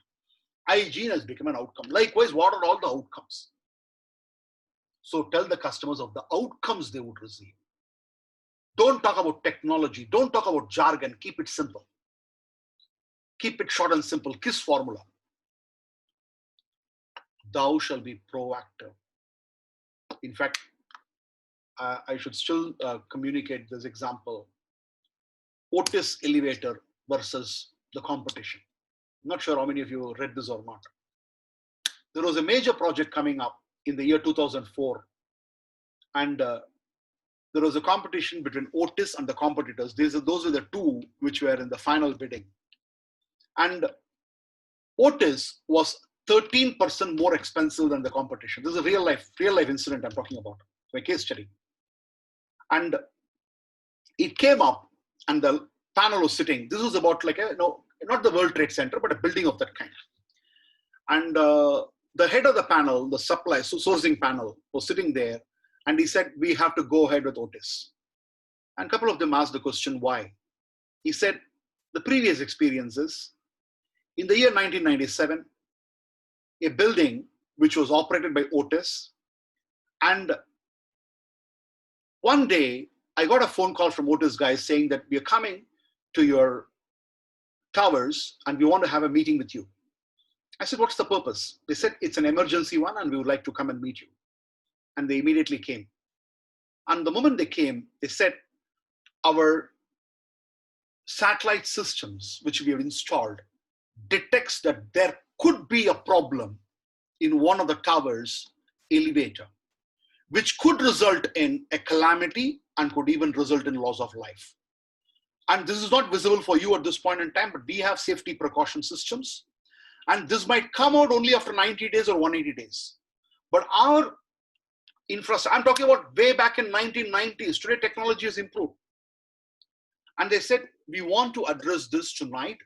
Hygiene has become an outcome. Likewise, what are all the outcomes? So tell the customers of the outcomes they would receive. Don't talk about technology. Don't talk about jargon. Keep it simple. Keep it short and simple. KISS formula. Thou shall be proactive. In fact, I should still communicate this example. Otis elevator versus the competition. I'm not sure how many of you read this or not. There was a major project coming up in the year 2004. And there was a competition between Otis and the competitors. Those were the two which were in the final bidding. And Otis was 13% more expensive than the competition. This is a real life incident I'm talking about, a case study. And it came up and the panel was sitting. This was about like not the World Trade Center, but a building of that kind. And the head of the panel, the sourcing panel, was sitting there. And he said, we have to go ahead with Otis. And a couple of them asked the question, why? He said, the previous experiences, in the year 1997, a building which was operated by Otis, and one day I got a phone call from Otis guys saying that we are coming to your towers and we want to have a meeting with you. I said, what's the purpose? They said, it's an emergency one and we would like to come and meet you. And they immediately came. And the moment they came, they said, our satellite systems, which we have installed, detects that there could be a problem in one of the towers elevator, which could result in a calamity and could even result in loss of life. And this is not visible for you at this point in time, but we have safety precaution systems. And this might come out only after 90 days or 180 days. But our infrastructure, I'm talking about way back in 1990s, today technology has improved. And they said, we want to address this tonight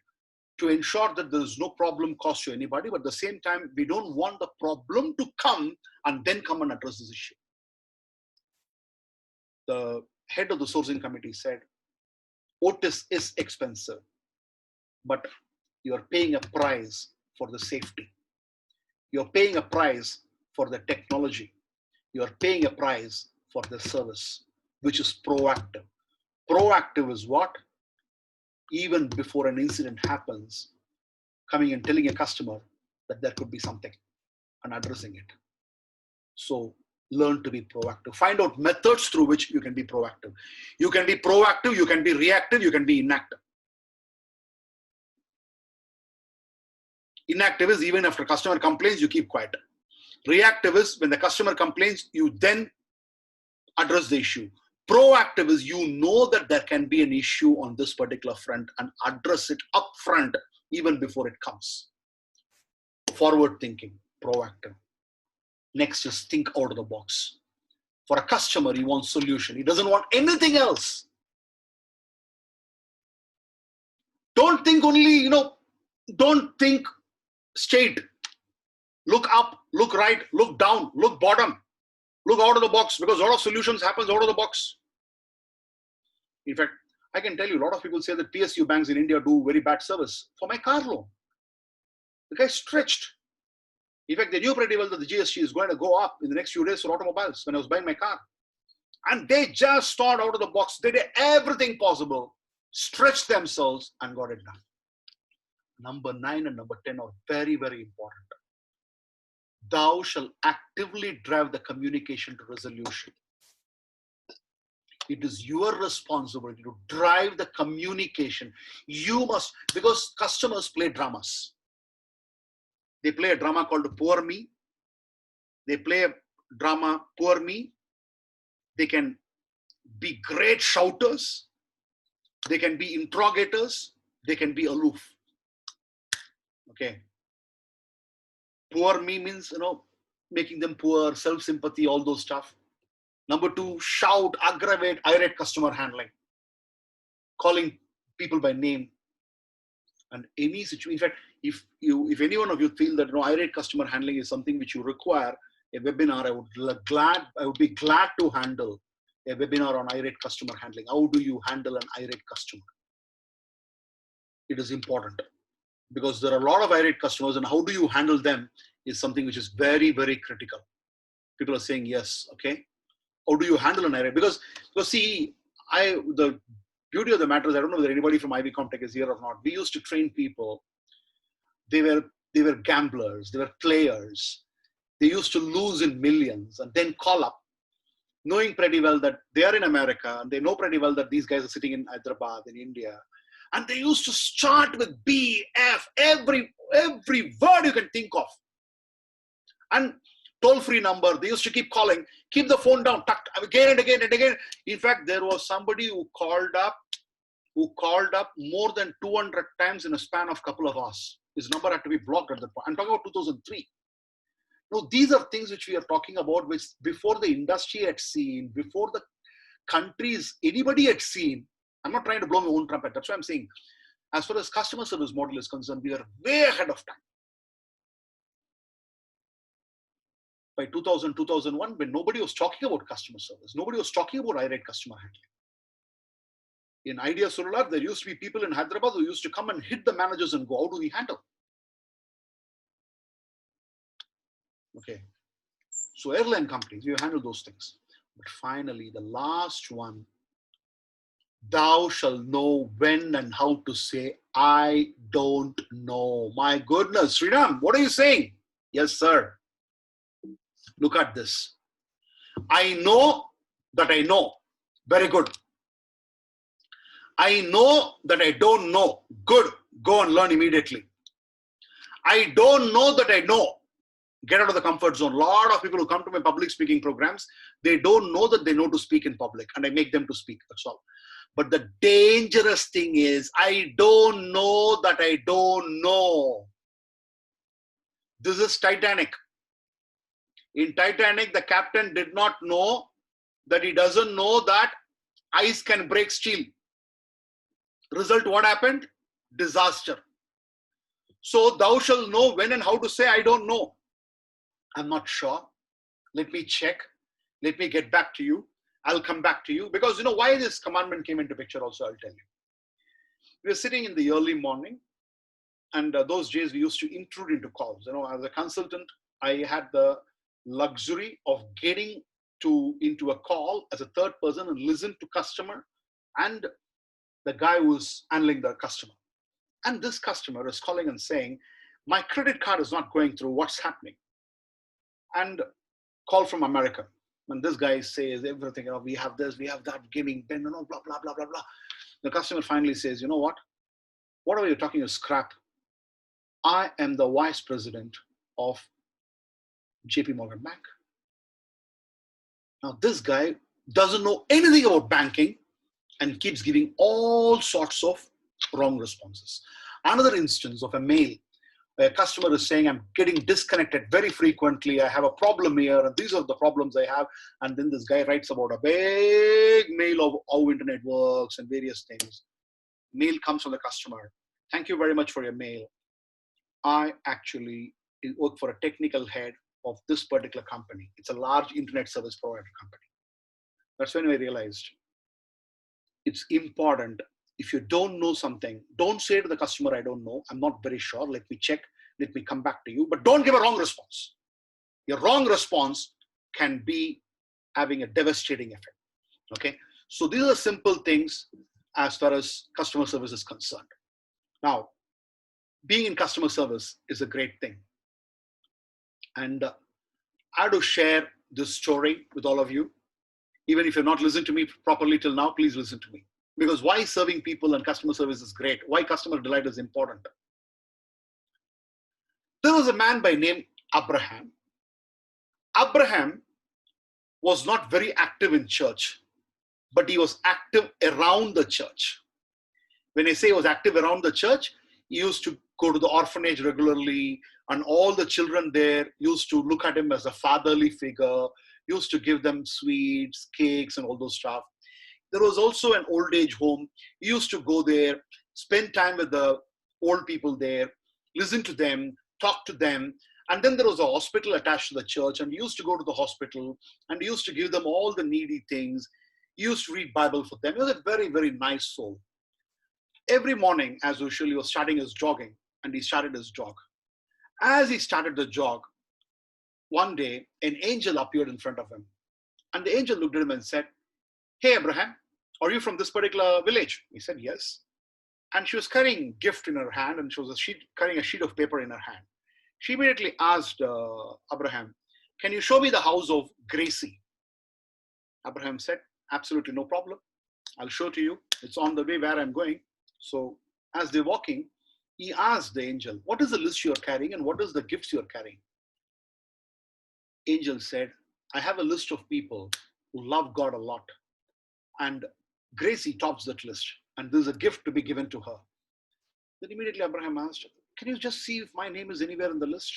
to ensure that there is no problem caused to anybody, but at the same time, we don't want the problem to come and then come and address this issue. The head of the sourcing committee said, Otis is expensive, but you're paying a price for the safety. You're paying a price for the technology. You're paying a price for the service, which is proactive. Proactive is what? Even before an incident happens, coming and telling a customer that there could be something and addressing it. So learn to be proactive. Find out methods through which you can be proactive. You can be proactive, you can be reactive, you can be inactive. Inactive is even after customer complains, you keep quiet. Reactive is when the customer complains, you then address the issue. Proactive is you know that there can be an issue on this particular front and address it up front even before it comes. Forward thinking, proactive. Next is think out of the box. For a customer, he wants solution. He doesn't want anything else. Don't think only, don't think straight. Look up, look right, look down, look bottom. Look out of the box, because a lot of solutions happens out of the box. In fact, I can tell you, a lot of people say that PSU banks in India do very bad service. For my car loan, the guy stretched. In fact, they knew pretty well that the GST is going to go up in the next few days for automobiles when I was buying my car. And they just thought out of the box. They did everything possible, stretched themselves and got it done. Number 9 and number 10 are very, very important. Thou shalt actively drive the communication to resolution. It is your responsibility to drive the communication. You must, because customers play dramas. They play a drama called Poor Me. They play a drama, Poor Me. They can be great shouters. They can be interrogators. They can be aloof. Okay. Poor me means, making them poor, self-sympathy, all those stuff. Number 2, shout, aggravate, irate customer handling. Calling people by name. And any situation, in fact, if any one of you feel that irate customer handling is something which you require a webinar, I would be glad to handle a webinar on irate customer handling. How do you handle an irate customer? It is important, because there are a lot of irate customers, and how do you handle them is something which is very, very critical. People are saying yes, okay. How do you handle an irate? Because see, the beauty of the matter is, I don't know whether anybody from Ivy Comtech is here or not. We used to train people. They were gamblers, they were players. They used to lose in millions and then call up, knowing pretty well that they are in America, and they know pretty well that these guys are sitting in Hyderabad, in India. And they used to start with B, F, every word you can think of. And toll-free number, they used to keep calling, keep the phone down, tucked again and again and again. In fact, there was somebody who called up more than 200 times in a span of a couple of hours. His number had to be blocked at that point. I'm talking about 2003. No, these are things which we are talking about, which before the industry had seen, before the countries, anybody had seen. I'm not trying to blow my own trumpet. That's what I'm saying. As far as customer service model is concerned, we are way ahead of time. By 2000, 2001, when nobody was talking about customer service, nobody was talking about irate customer handling. In Idea Cellular, there used to be people in Hyderabad who used to come and hit the managers and go, how do we handle? Okay. So airline companies, you handle those things. But finally, the last one Thou shalt know when and how to say, I don't know. My goodness, Sreeram, what are you saying? Yes, sir. Look at this. I know that I know. Very good. I know that I don't know. Good. Go and learn immediately. I don't know that I know. Get out of the comfort zone. A lot of people who come to my public speaking programs, they don't know that they know to speak in public, and I make them to speak. That's all. But the dangerous thing is, I don't know that I don't know. This is Titanic. In Titanic, the captain did not know that he doesn't know that ice can break steel. Result, what happened? Disaster. So thou shalt know when and how to say, I don't know. I'm not sure. Let me check. Let me get back to you. I'll come back to you. Because you know why this commandment came into picture also, I'll tell you. We were sitting in the early morning, and those days we used to intrude into calls. You know, as a consultant, I had the luxury of getting into a call as a third person and listen to customer and the guy who's handling the customer. And this customer is calling and saying, my credit card is not going through, what's happening? And call from America. And this guy says everything, you know, we have this, we have that, giving, you know, blah, blah, blah, blah, blah. The customer finally says, you know what? Whatever you're talking is scrap. I am the vice president of JP Morgan Bank. Now, this guy doesn't know anything about banking and keeps giving all sorts of wrong responses. Another instance of a mail, a customer is saying, I'm getting disconnected very frequently. I have a problem here, and these are the problems I have. And then this guy writes about a big mail of how internet works and various things. Mail comes from the customer. Thank you very much for your mail. I actually work for a technical head of this particular company. It's a large internet service provider company. That's when I realized it's important. If you don't know something, don't say to the customer, I don't know, I'm not very sure, let me check, let me come back to you, but don't give a wrong response. Your wrong response can be having a devastating effect. Okay, so these are simple things as far as customer service is concerned. Now, being in customer service is a great thing. And I have to share this story with all of you. Even if you're not listening to me properly till now, please listen to me. Because why serving people and customer service is great, why customer delight is important. There was a man by name Abraham. Abraham was not very active in church, but he was active around the church. When I say he was active around the church, he used to go to the orphanage regularly, and all the children there used to look at him as a fatherly figure, used to give them sweets, cakes, and all those stuff. There was also an old age home. He used to go there, spend time with the old people there, listen to them, talk to them. And then there was a hospital attached to the church, and he used to go to the hospital, and he used to give them all the needy things. He used to read Bible for them. He was a very, very nice soul. Every morning, as usual, he was starting his jogging, and he started his jog. As he started the jog, one day, an angel appeared in front of him. And the angel looked at him and said, hey, Abraham, are you from this particular village? He said, yes. And she was carrying a gift in her hand, and she was carrying a sheet of paper in her hand. She immediately asked Abraham, can you show me the house of Gracie? Abraham said, absolutely no problem. I'll show to you. It's on the way where I'm going. So as they're walking, he asked the angel, what is the list you're carrying and what is the gifts you're carrying? Angel said, I have a list of people who love God a lot. And Gracie tops that list. And there's a gift to be given to her. Then immediately Abraham asked, can you just see if my name is anywhere in the list?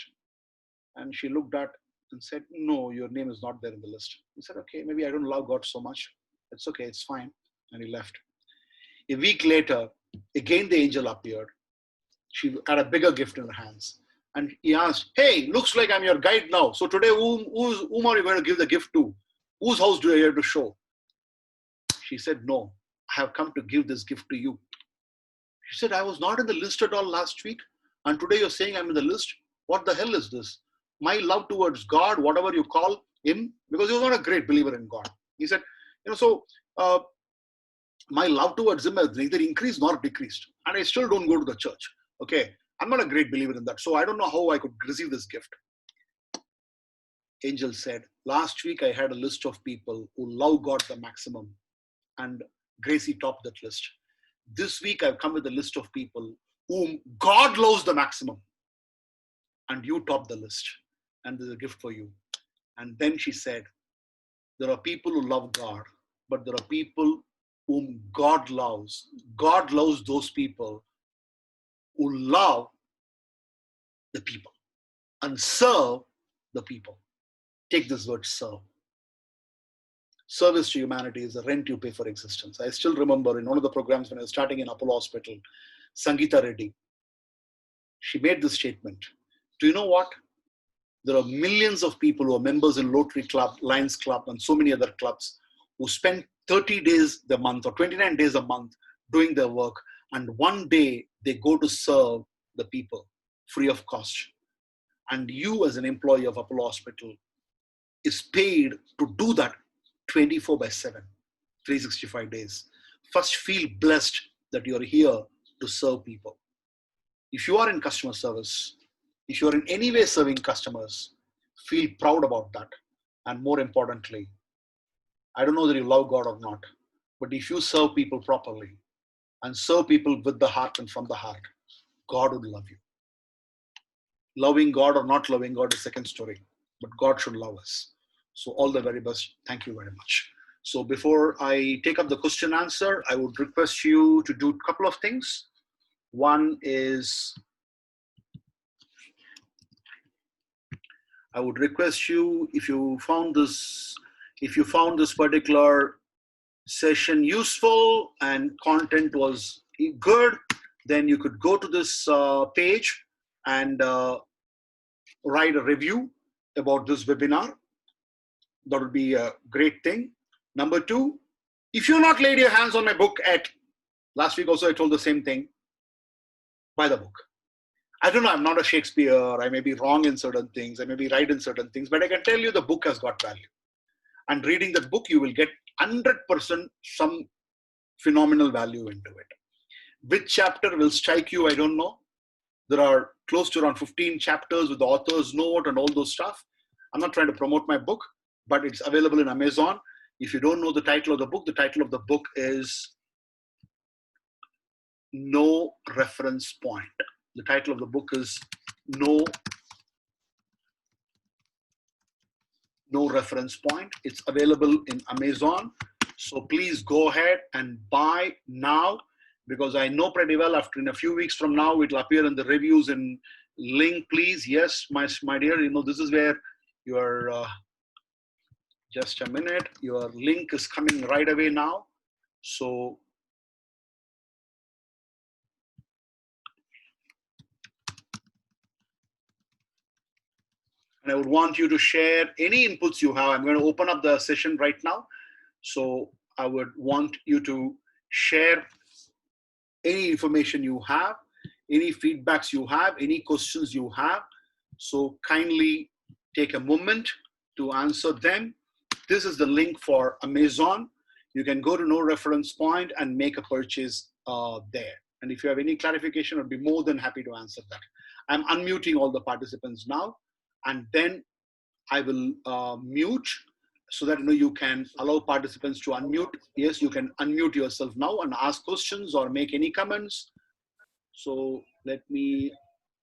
And she looked at and said, no, your name is not there in the list. He said, okay, maybe I don't love God so much. It's okay, it's fine. And he left. A week later, again the angel appeared. She had a bigger gift in her hands. And he asked, hey, looks like I'm your guide now. So today, whom are you going to give the gift to? Whose house do you have to show? She said, no, I have come to give this gift to you. She said, I was not in the list at all last week. And today you're saying I'm in the list. What the hell is this? My love towards God, whatever you call him, because he was not a great believer in God. He said, my love towards him has neither increased nor decreased. And I still don't go to the church. Okay. I'm not a great believer in that. So I don't know how I could receive this gift. Angel said, last week I had a list of people who love God the maximum, and Gracie topped that list. This week I've come with a list of people whom God loves the maximum, and you top the list, and there's a gift for you. And then she said, there are people who love God, but there are people whom God loves. God loves those people who love the people and serve the people. Take this word, serve. Service to humanity is the rent you pay for existence. I still remember in one of the programs when I was starting in Apollo Hospital, Sangeeta Reddy, she made this statement. Do you know what? There are millions of people who are members in Rotary Club, Lions Club, and so many other clubs who spend 30 days a month or 29 days a month doing their work, and one day they go to serve the people free of cost. And you as an employee of Apollo Hospital is paid to do that 24/7, 365 days. First, feel blessed that you're here to serve people. If you are in customer service, if you're in any way serving customers, feel proud about that. And more importantly, I don't know that you love God or not, but if you serve people properly and serve people with the heart and from the heart, God would love you. Loving God or not loving God is second story, but God should love us. So all the very best. Thank you very much. So before I take up the question answer, I would request you to do a couple of things. One is, I would request you, if you found this particular session useful and content was good, then you could go to this page and write a review about this webinar. That would be a great thing. Number two, if you've not laid your hands on my book at, last week also I told the same thing, buy the book. I don't know, I'm not a Shakespeare, I may be wrong in certain things, I may be right in certain things, but I can tell you the book has got value. And reading the book, you will get 100% some phenomenal value into it. Which chapter will strike you, I don't know. There are close to around 15 chapters with the author's note and all those stuff. I'm not trying to promote my book, but it's available in Amazon. If you don't know the title of the book is No Reference Point. The title of the book is No Reference Point. It's available in Amazon. So please go ahead and buy now, because I know pretty well after in a few weeks from now, it will appear in the reviews and link, please. Yes, my dear, you know, this is where your, just a minute, your link is coming right away now. So and I would want you to share any inputs you have. I'm going to open up the session right now. So I would want you to share any information you have, any feedbacks you have, any questions you have. So kindly take a moment to answer them. This is the link for Amazon. You can go to No Reference Point and make a purchase there. And if you have any clarification, I'd be more than happy to answer that. I'm unmuting all the participants now, and then I will mute so that you can allow participants to unmute. Yes, you can unmute yourself now and ask questions or make any comments. So let me,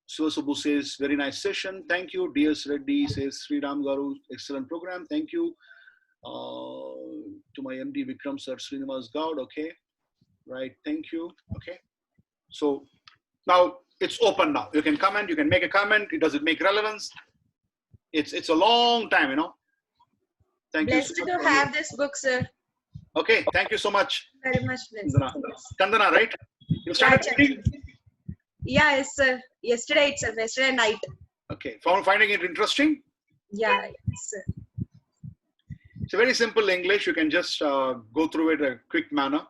Sivasabu says, very nice session. Thank you. DS Reddy says, Sreeram Garu, excellent program. Thank you. To my MD Vikram sir, Srinivas Gaud. Okay. Right. Thank you. Okay. So now it's open now. You can comment, you can make a comment. Does it make relevance? It's a long time, you know. Thank you. Blessed to have this book, sir. Okay, thank you so much. Very much blessed. Kandana, right? You started reading? Yeah, yes, sir. Yesterday itself, yesterday night. Okay, finding it interesting? Yeah, yes, sir. It's a very simple English. You can just go through it in a quick manner.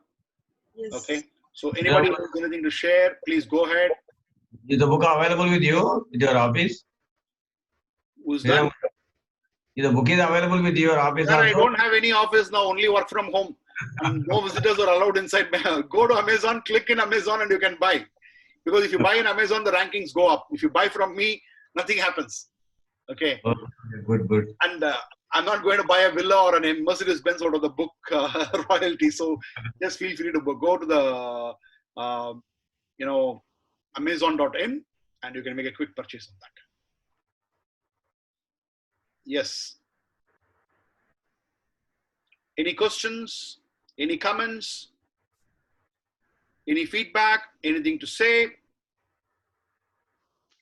Yes. Okay. So anybody who has anything to share, please go ahead. Is the book available with you, with your office? Who's that? The book is available with your office Sir, I also? don't have any office now, only work from home. And no visitors are allowed inside. Go to Amazon, click in Amazon and you can buy. Because if you buy in Amazon, the rankings go up. If you buy from me, nothing happens. Okay. Oh, good. And I'm not going to buy a villa or a Mercedes Benz out of the book royalty. So just feel free to go to the, Amazon.in and you can make a quick purchase on that. Yes. Any questions? Any comments? Any feedback? Anything to say?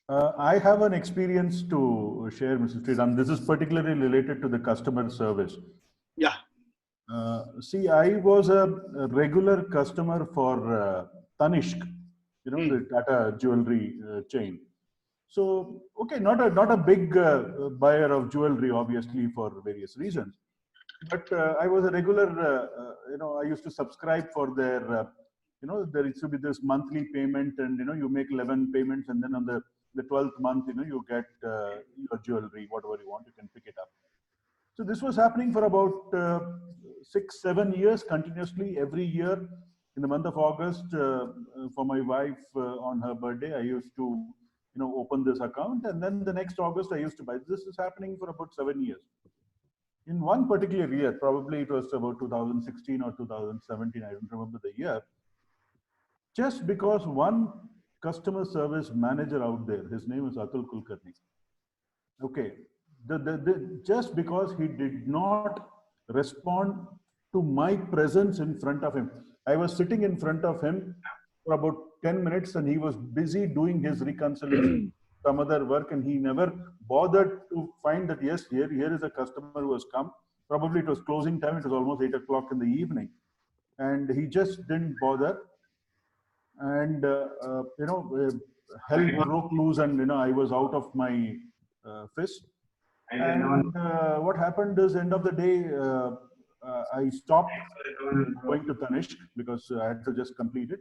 I have an experience to share, Mr. Sreeram. This is particularly related to the customer service. Yeah. See, I was a regular customer for Tanishq, the Tata jewelry chain. So, okay, not a big buyer of jewelry, obviously, for various reasons. But I was a regular, I used to subscribe for their, there used to be this monthly payment and, you make 11 payments and then on the 12th month, you get your jewelry, whatever you want, you can pick it up. So this was happening for about 6-7 years continuously. Every year in the month of August, for my wife on her birthday, I used to, open this account, and then the next August I used to buy. This is happening for about 7 years. In one particular year, probably it was about 2016 or 2017, I don't remember the year, just because one customer service manager out there, his name is Atul Kulkarni. Okay, just because he did not respond to my presence in front of him. I was sitting in front of him for about 10 minutes and he was busy doing his reconciliation, some other work, and he never bothered to find that, yes, here is a customer who has come. Probably it was closing time, it was almost 8 o'clock in the evening. And he just didn't bother. And, hell broke loose and, I was out of my fist. And what happened is, end of the day, I stopped going to Tanishq because I had to just complete it.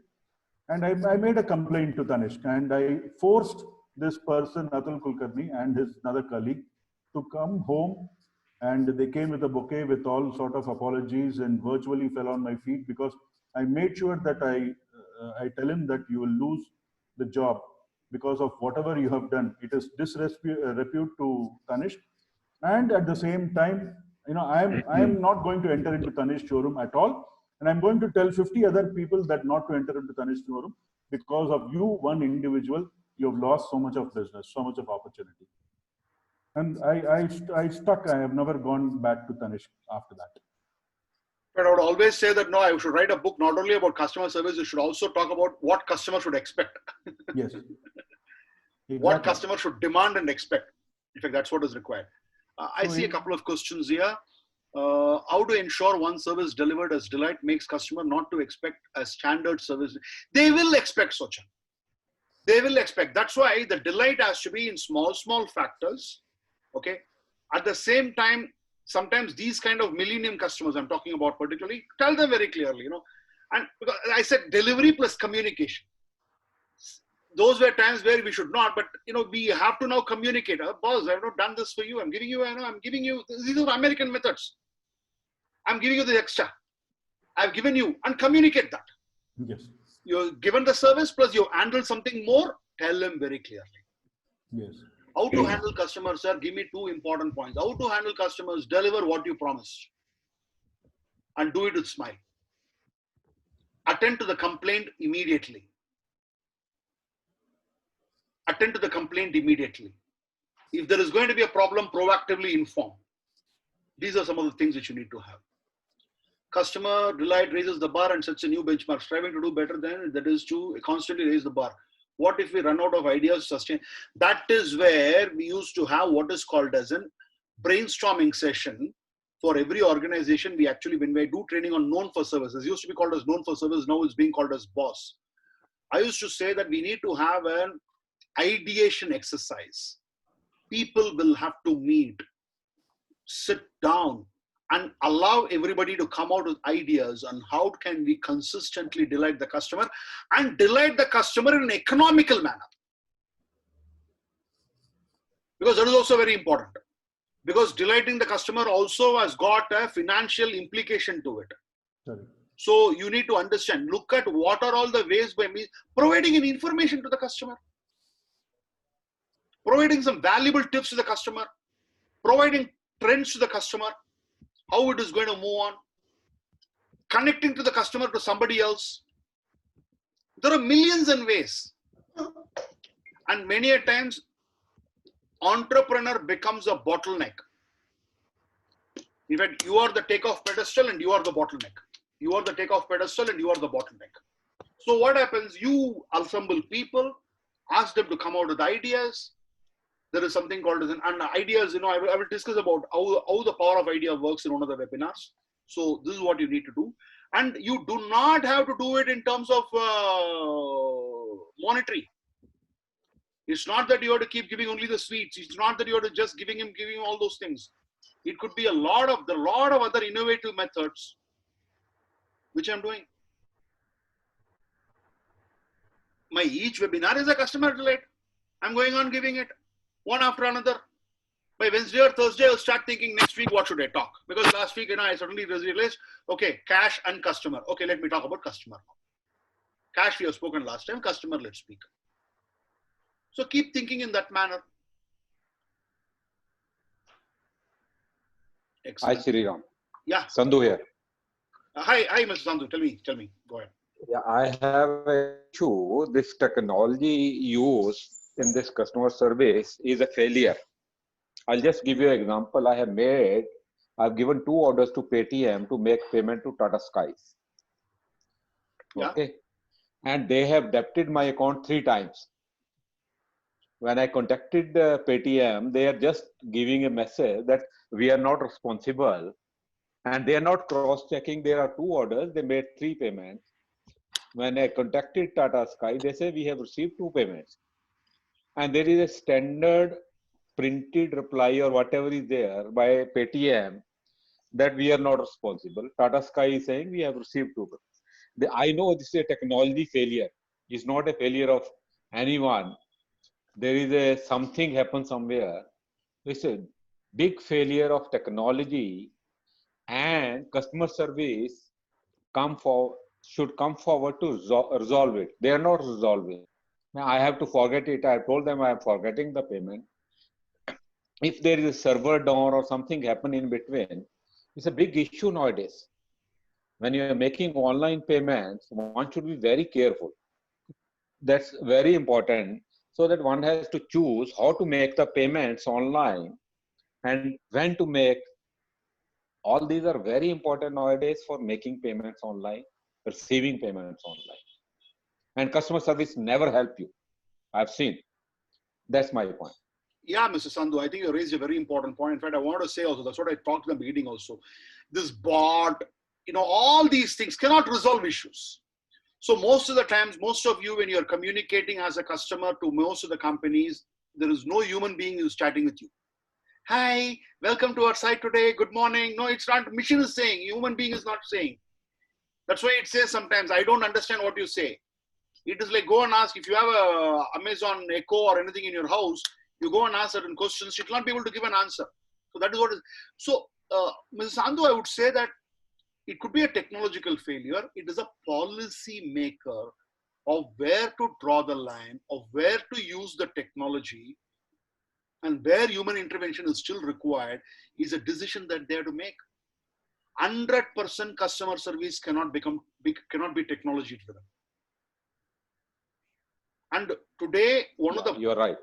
And I made a complaint to Tanishq and I forced this person, Atul Kulkarni, and his another colleague to come home, and they came with a bouquet with all sort of apologies and virtually fell on my feet because I made sure that I tell him that you will lose the job because of whatever you have done. It is disrepute to Tanishq. And at the same time, I am not going to enter into Tanishq showroom at all. And I'm going to tell 50 other people that not to enter into Tanishq showroom because of you, one individual, you have lost so much of business, so much of opportunity. And I stuck. I have never gone back to Tanishq after that. But I would always say that, no, I should write a book not only about customer service, you should also talk about what customers should expect. Yes. Exactly. What customers should demand and expect. In fact, that's what is required. I see a couple of questions here. How to ensure one service delivered as delight makes customer not to expect a standard service? They will expect, Sochan. They will expect. That's why the delight has to be in small factors. Okay. At the same time, sometimes these kind of millennium customers I'm talking about particularly, tell them very clearly, and because I said delivery plus communication. Those were times where we should not, but we have to now communicate. Boss, I've not done this for you. I'm giving you, I'm giving you, these are American methods. I'm giving you the extra. I've given you, and communicate that. Yes. You're given the service plus you handle something more, tell them very clearly. Yes. How to handle customers, sir? Give me 2 important points. How to handle customers, deliver what you promised and do it with smile. Attend to the complaint immediately. Attend to the complaint immediately. If there is going to be a problem, proactively inform. These are some of the things that you need to have. Customer delight raises the bar and sets a new benchmark. Striving to do better than that is to constantly raise the bar. What if we run out of ideas to sustain? That is where we used to have what is called as a brainstorming session for every organization. We actually, when we do training on known for services, it used to be called as known for service, now it's being called as boss. I used to say that we need to have an ideation exercise. People will have to meet, sit down, and allow everybody to come out with ideas on how can we consistently delight the customer and delight the customer in an economical manner. Because that is also very important. Because delighting the customer also has got a financial implication to it. Correct. So you need to understand, look at what are all the ways by me providing an information to the customer, providing some valuable tips to the customer, providing trends to the customer, how it is going to move on, connecting to the customer to somebody else. There are millions and ways. And many a times, entrepreneur becomes a bottleneck. In fact, you are the takeoff pedestal and you are the bottleneck. You are the takeoff pedestal and you are the bottleneck. So what happens? You assemble people, ask them to come out with ideas. There is something called as an ideas. I will discuss about how the power of idea works in one of the webinars. So this is what you need to do. And you do not have to do it in terms of monetary. It's not that you have to keep giving only the sweets. It's not that you have to just giving him all those things. It could be a lot of other innovative methods, which I'm doing. My each webinar is a customer delight. I'm going on giving it one after another. By Wednesday or Thursday, I'll start thinking next week, what should I talk? Because last week, I suddenly realized, okay, cash and customer. Okay, let me talk about customer. Cash, we have spoken last time. Customer, let's speak. So keep thinking in that manner. Hi, Excellent. Sreeram. Yeah. Sandhu here. Hi, Mr. Sandhu. Tell me. Go ahead. Yeah, I have a issue. This technology used in this customer service is a failure. I'll just give you an example. I've given 2 orders to Paytm to make payment to Tata Skies. Yeah. Okay. And they have debited my account 3 times. When I contacted Paytm, they are just giving a message that we are not responsible. And they are not cross-checking. There are 2 orders. They made 3 payments. When I contacted Tata Sky, they say we have received 2 payments. And there is a standard printed reply or whatever is there by Paytm that we are not responsible. Tata Sky is saying we have received 2 payments. I know this is a technology failure. It's not a failure of anyone. There is something happened somewhere. It's a big failure of technology, and customer service should come forward to resolve it. They are not resolving. Now I have to forget it. I told them I am forgetting the payment. If there is a server down or something happen in between, it's a big issue nowadays. When you are making online payments, one should be very careful. That's very important, so that one has to choose how to make the payments online and when to make. All these are very important nowadays for making payments online, receiving payments online. And customer service never help you. I've seen. That's my point. Yeah, Mr. Sandhu, I think you raised a very important point. In fact, I want to say also, that's what I talked in the beginning also. This bot, all these things cannot resolve issues. So most of the times, most of you, when you're communicating as a customer to most of the companies, there is no human being who's chatting with you. Hi, welcome to our site today. Good morning. No, it's not. Machine is saying. Human being is not saying. That's why it says sometimes, I don't understand what you say. It is like, go and ask, if you have a Amazon Echo or anything in your house, you go and ask certain questions, it will not be able to give an answer. So that is what is. So, Mrs. Sandhu, I would say that it could be a technological failure. It is a policy maker of where to draw the line, of where to use the technology, and where human intervention is still required is a decision that they have to make. 100% customer service cannot be technology driven. And today, You're right.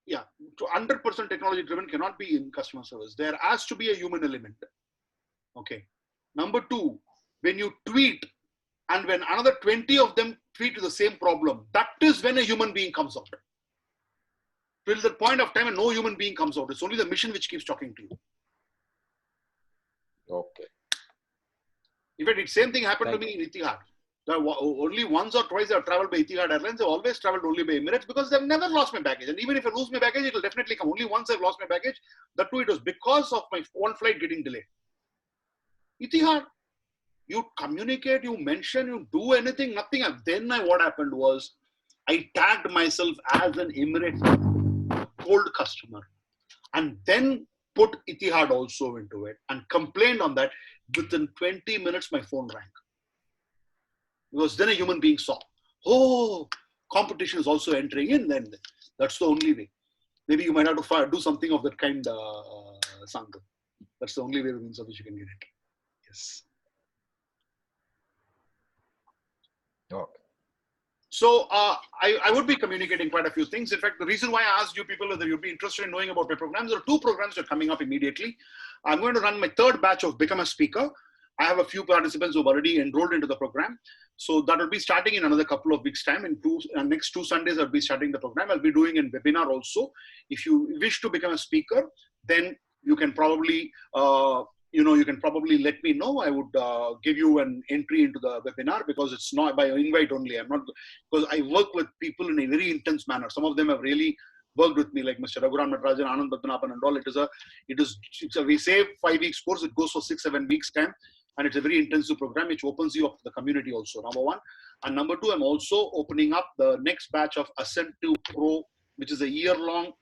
Yeah, 100% technology driven cannot be in customer service. There has to be a human element. Okay. Number 2, when you tweet and when another 20 of them tweet to the same problem, that is when a human being comes out. Till the point of time when no human being comes out, it's only the mission which keeps talking to you. Okay. In fact, the same thing happened to me in Etihad. Only once or twice I've traveled by Etihad Airlines. I've always traveled only by Emirates because they've never lost my baggage. And even if I lose my baggage, it will definitely come. Only once I've lost my baggage. That too, it was because of my one flight getting delayed. Etihad, you communicate, you mention, you do anything, nothing. Then what happened was, I tagged myself as an Emirates cold customer. And then put Etihad also into it and complained on that. Within 20 minutes, my phone rang. Because then a human being saw, oh, competition is also entering in, then that's the only way. Maybe you might have to do something of that kind, Sangha. That's the only way means of which you can get it. Yes. Okay. So I would be communicating quite a few things. In fact, the reason why I asked you people whether you'd be interested in knowing about my programs, there are 2 programs that are coming up immediately. I'm going to run my 3rd batch of Become a Speaker. I have a few participants who've already enrolled into the program. So that will be starting in another couple of weeks' time. In next 2 Sundays, I'll be starting the program. I'll be doing a webinar also. If you wish to become a speaker, then you can probably, you can probably let me know. I would give you an entry into the webinar because it's not by invite only. I'm not, because I work with people in a very intense manner. Some of them have really worked with me, like Mr. Raghuram Natarajan, Anand Padmanabhan and all. We say 5 weeks course. It goes for 6-7 weeks time. And it's a very intensive program, which opens you up to the community also, number 1. And number 2, I'm also opening up the next batch of Ascent to Pro, which is a year-long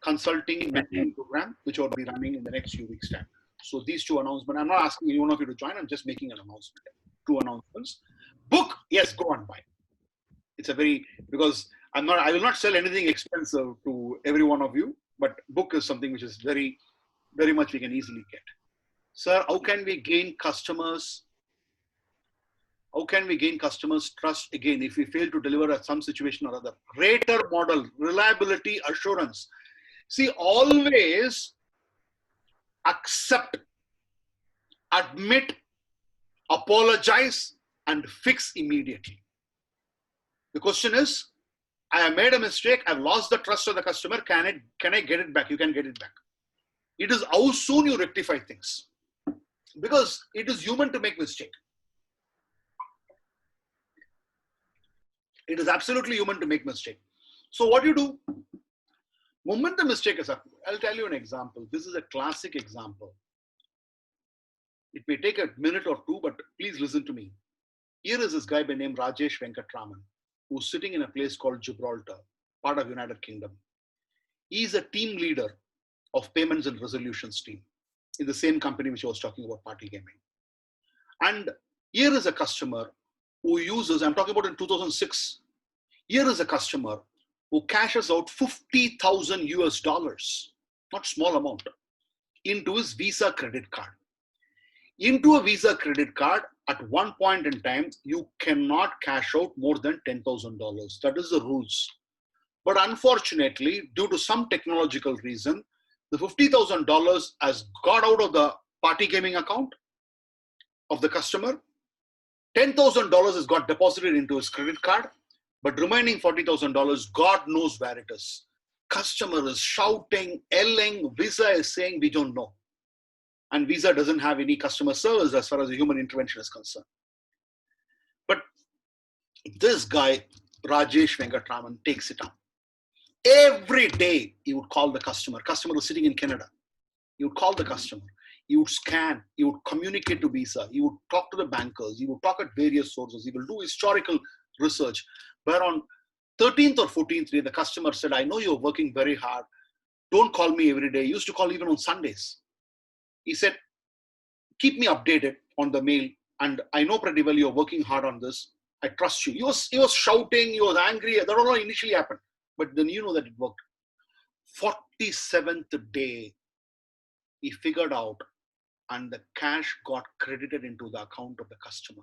consulting mentoring program, which I'll be running in the next few weeks' time. So these 2 announcements, I'm not asking any one of you to join, I'm just making an announcement. 2 announcements. Book, yes, go and buy. It's a very, because I will not sell anything expensive to every one of you, but book is something which is very, very much we can easily get. Sir, how can we gain customers? How can we gain customers' trust again if we fail to deliver at some situation or other? Rater model, reliability, assurance. See, always accept, admit, apologize, and fix immediately. The question is, I have made a mistake. I've lost the trust of the customer. Can I get it back? You can get it back. It is how soon you rectify things. Because it is human to make mistake. It is absolutely human to make mistake. So what you do, moment the mistake is up, I'll tell you an example. This is a classic example. It may take a minute or 2, but please listen to me. Here is this guy by name Rajesh Venkatraman, who's sitting in a place called Gibraltar, part of United Kingdom. He's a team leader of payments and resolutions team in the same company which I was talking about, Party Gaming. And here is a customer who uses, I'm talking about in 2006, here is a customer who cashes out 50,000 US dollars, not small amount, into his Visa credit card. Into a Visa credit card, at one point in time, you cannot cash out more than $10,000. That is the rules. But unfortunately, due to some technological reason, the $50,000 has got out of the Party Gaming account of the customer. $10,000 has got deposited into his credit card, but remaining $40,000, God knows where it is. Customer is shouting, yelling. Visa is saying, we don't know. And Visa doesn't have any customer service as far as the human intervention is concerned. But this guy, Rajesh Venkatraman, takes it up. Every day he would call the customer. Customer was sitting in Canada. He would call the customer. He would scan. He would communicate to Visa. He would talk to the bankers. He would talk at various sources. He will do historical research. But on 13th or 14th day, the customer said, I know you're working very hard. Don't call me every day. He used to call even on Sundays. He said, keep me updated on the mail. And I know pretty well you're working hard on this. I trust you. He was shouting. He was angry. That all initially happened. But then you know that it worked. 47th day, he figured out and the cash got credited into the account of the customer.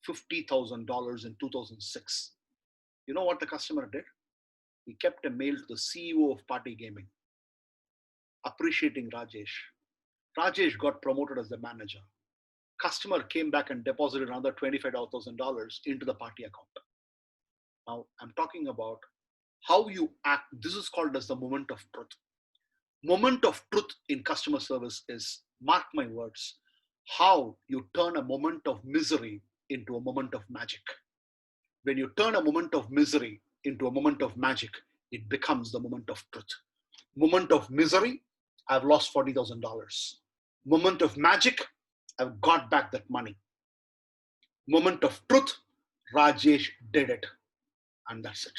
$50,000 in 2006. You know what the customer did? He kept a mail to the CEO of Party Gaming, appreciating Rajesh. Rajesh got promoted as the manager. Customer came back and deposited another $25,000 into the Party account. Now, I'm talking about how you act. This is called as the moment of truth. Moment of truth in customer service is, mark my words, how you turn a moment of misery into a moment of magic. When you turn a moment of misery into a moment of magic, it becomes the moment of truth. Moment of misery, I've lost $40,000. Moment of magic, I've got back that money. Moment of truth, Rajesh did it. And that's it.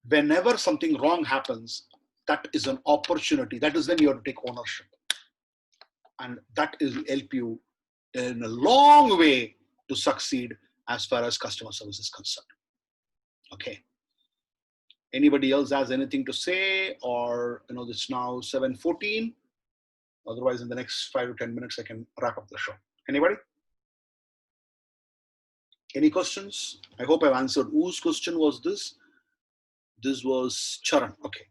Whenever something wrong happens, that is an opportunity. That is when you have to take ownership. And that will help you in a long way to succeed as far as customer service is concerned. Okay. Anybody else has anything to say, or it's now 7:14. Otherwise, in the next 5 to 10 minutes, I can wrap up the show. Anybody? Any questions? I hope I've answered. Whose question was this? This was Charan. Okay.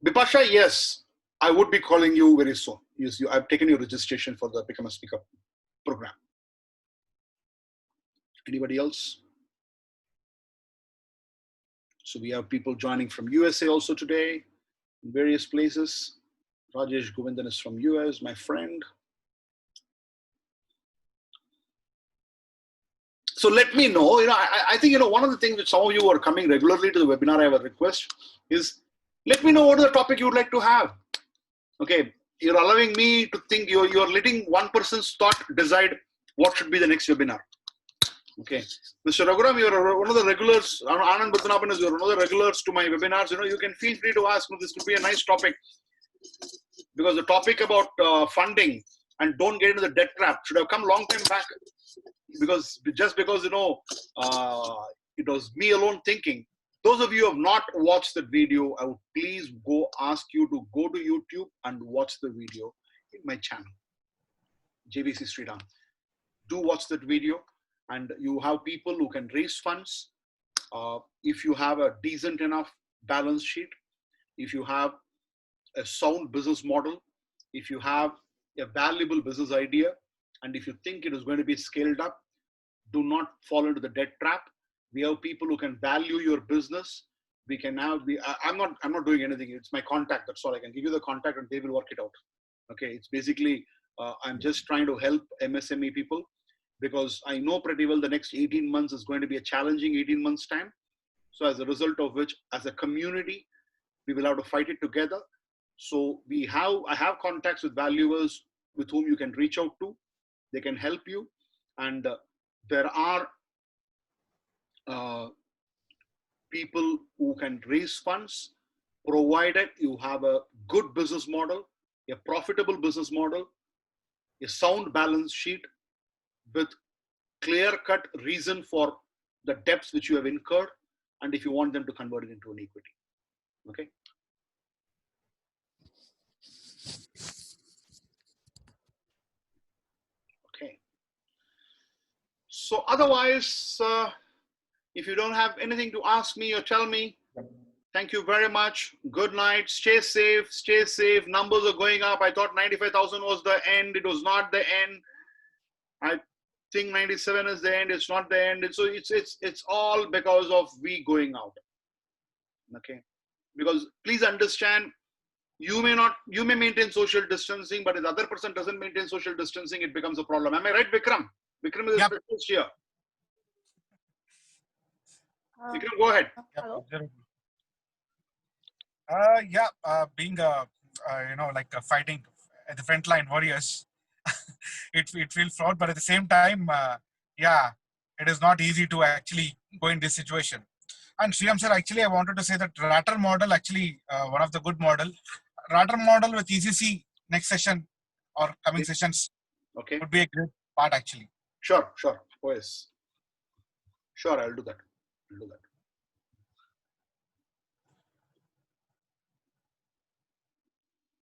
Bipasha, yes, I would be calling you very soon. Yes, I've taken your registration for the Become a Speaker program. Anybody else? So we have people joining from USA also today, in various places. Rajesh Govindan is from US, my friend. So let me know. I think one of the things which some of you who are coming regularly to the webinar, I have a request is let me know what is the topic you would like to have. Okay, you're allowing me to think. You're letting one person's thought decide what should be the next webinar. Okay, Mr. Raghuram, you're one of the regulars. Anand Bhatanapan is one of the regulars to my webinars. You can feel free to ask. This could be a nice topic, because the topic about funding and don't get into the debt trap should have come long time back. Because it was me alone thinking. Those of you who have not watched that video, I would please ask you to go to YouTube and watch the video in my channel, JVC Sreeram. Do watch that video, and you have people who can raise funds. If you have a decent enough balance sheet, if you have a sound business model, if you have a valuable business idea, and if you think it is going to be scaled up, do not fall into the debt trap. We have people who can value your business. We can now be, I'm not doing anything. It's my contact. That's all. I can give you the contact and they will work it out. Okay. It's basically, I'm just trying to help MSME people, because I know pretty well the next 18 months is going to be a challenging 18 months time. So as a result of which, as a community, we will have to fight it together. So I have contacts with valuers with whom you can reach out to. They can help you. And there are people who can raise funds, provided you have a good business model, a profitable business model, a sound balance sheet with clear-cut reason for the debts which you have incurred, and if you want them to convert it into an equity. Okay. Okay. So otherwise, if you don't have anything to ask me or tell me, thank you very much. Good night. Stay safe. Stay safe. Numbers are going up. I thought 95,000 was the end. It was not the end. I think 97 is the end. It's not the end. So it's all because of we going out. Okay. Because please understand, you may maintain social distancing, but if the other person doesn't maintain social distancing, it becomes a problem. Am I right, Vikram? Vikram is a specialist here. Vikram, go ahead. Hello. Being fighting at the front line warriors, it feels flawed, but at the same time, it is not easy to actually go in this situation. And Sreeram sir, actually, I wanted to say that Ratter model, actually, one of the good model. Ratter model with ECC next session or coming sessions would be a great part, actually. Sure. Oh, yes. Sure, I'll do that.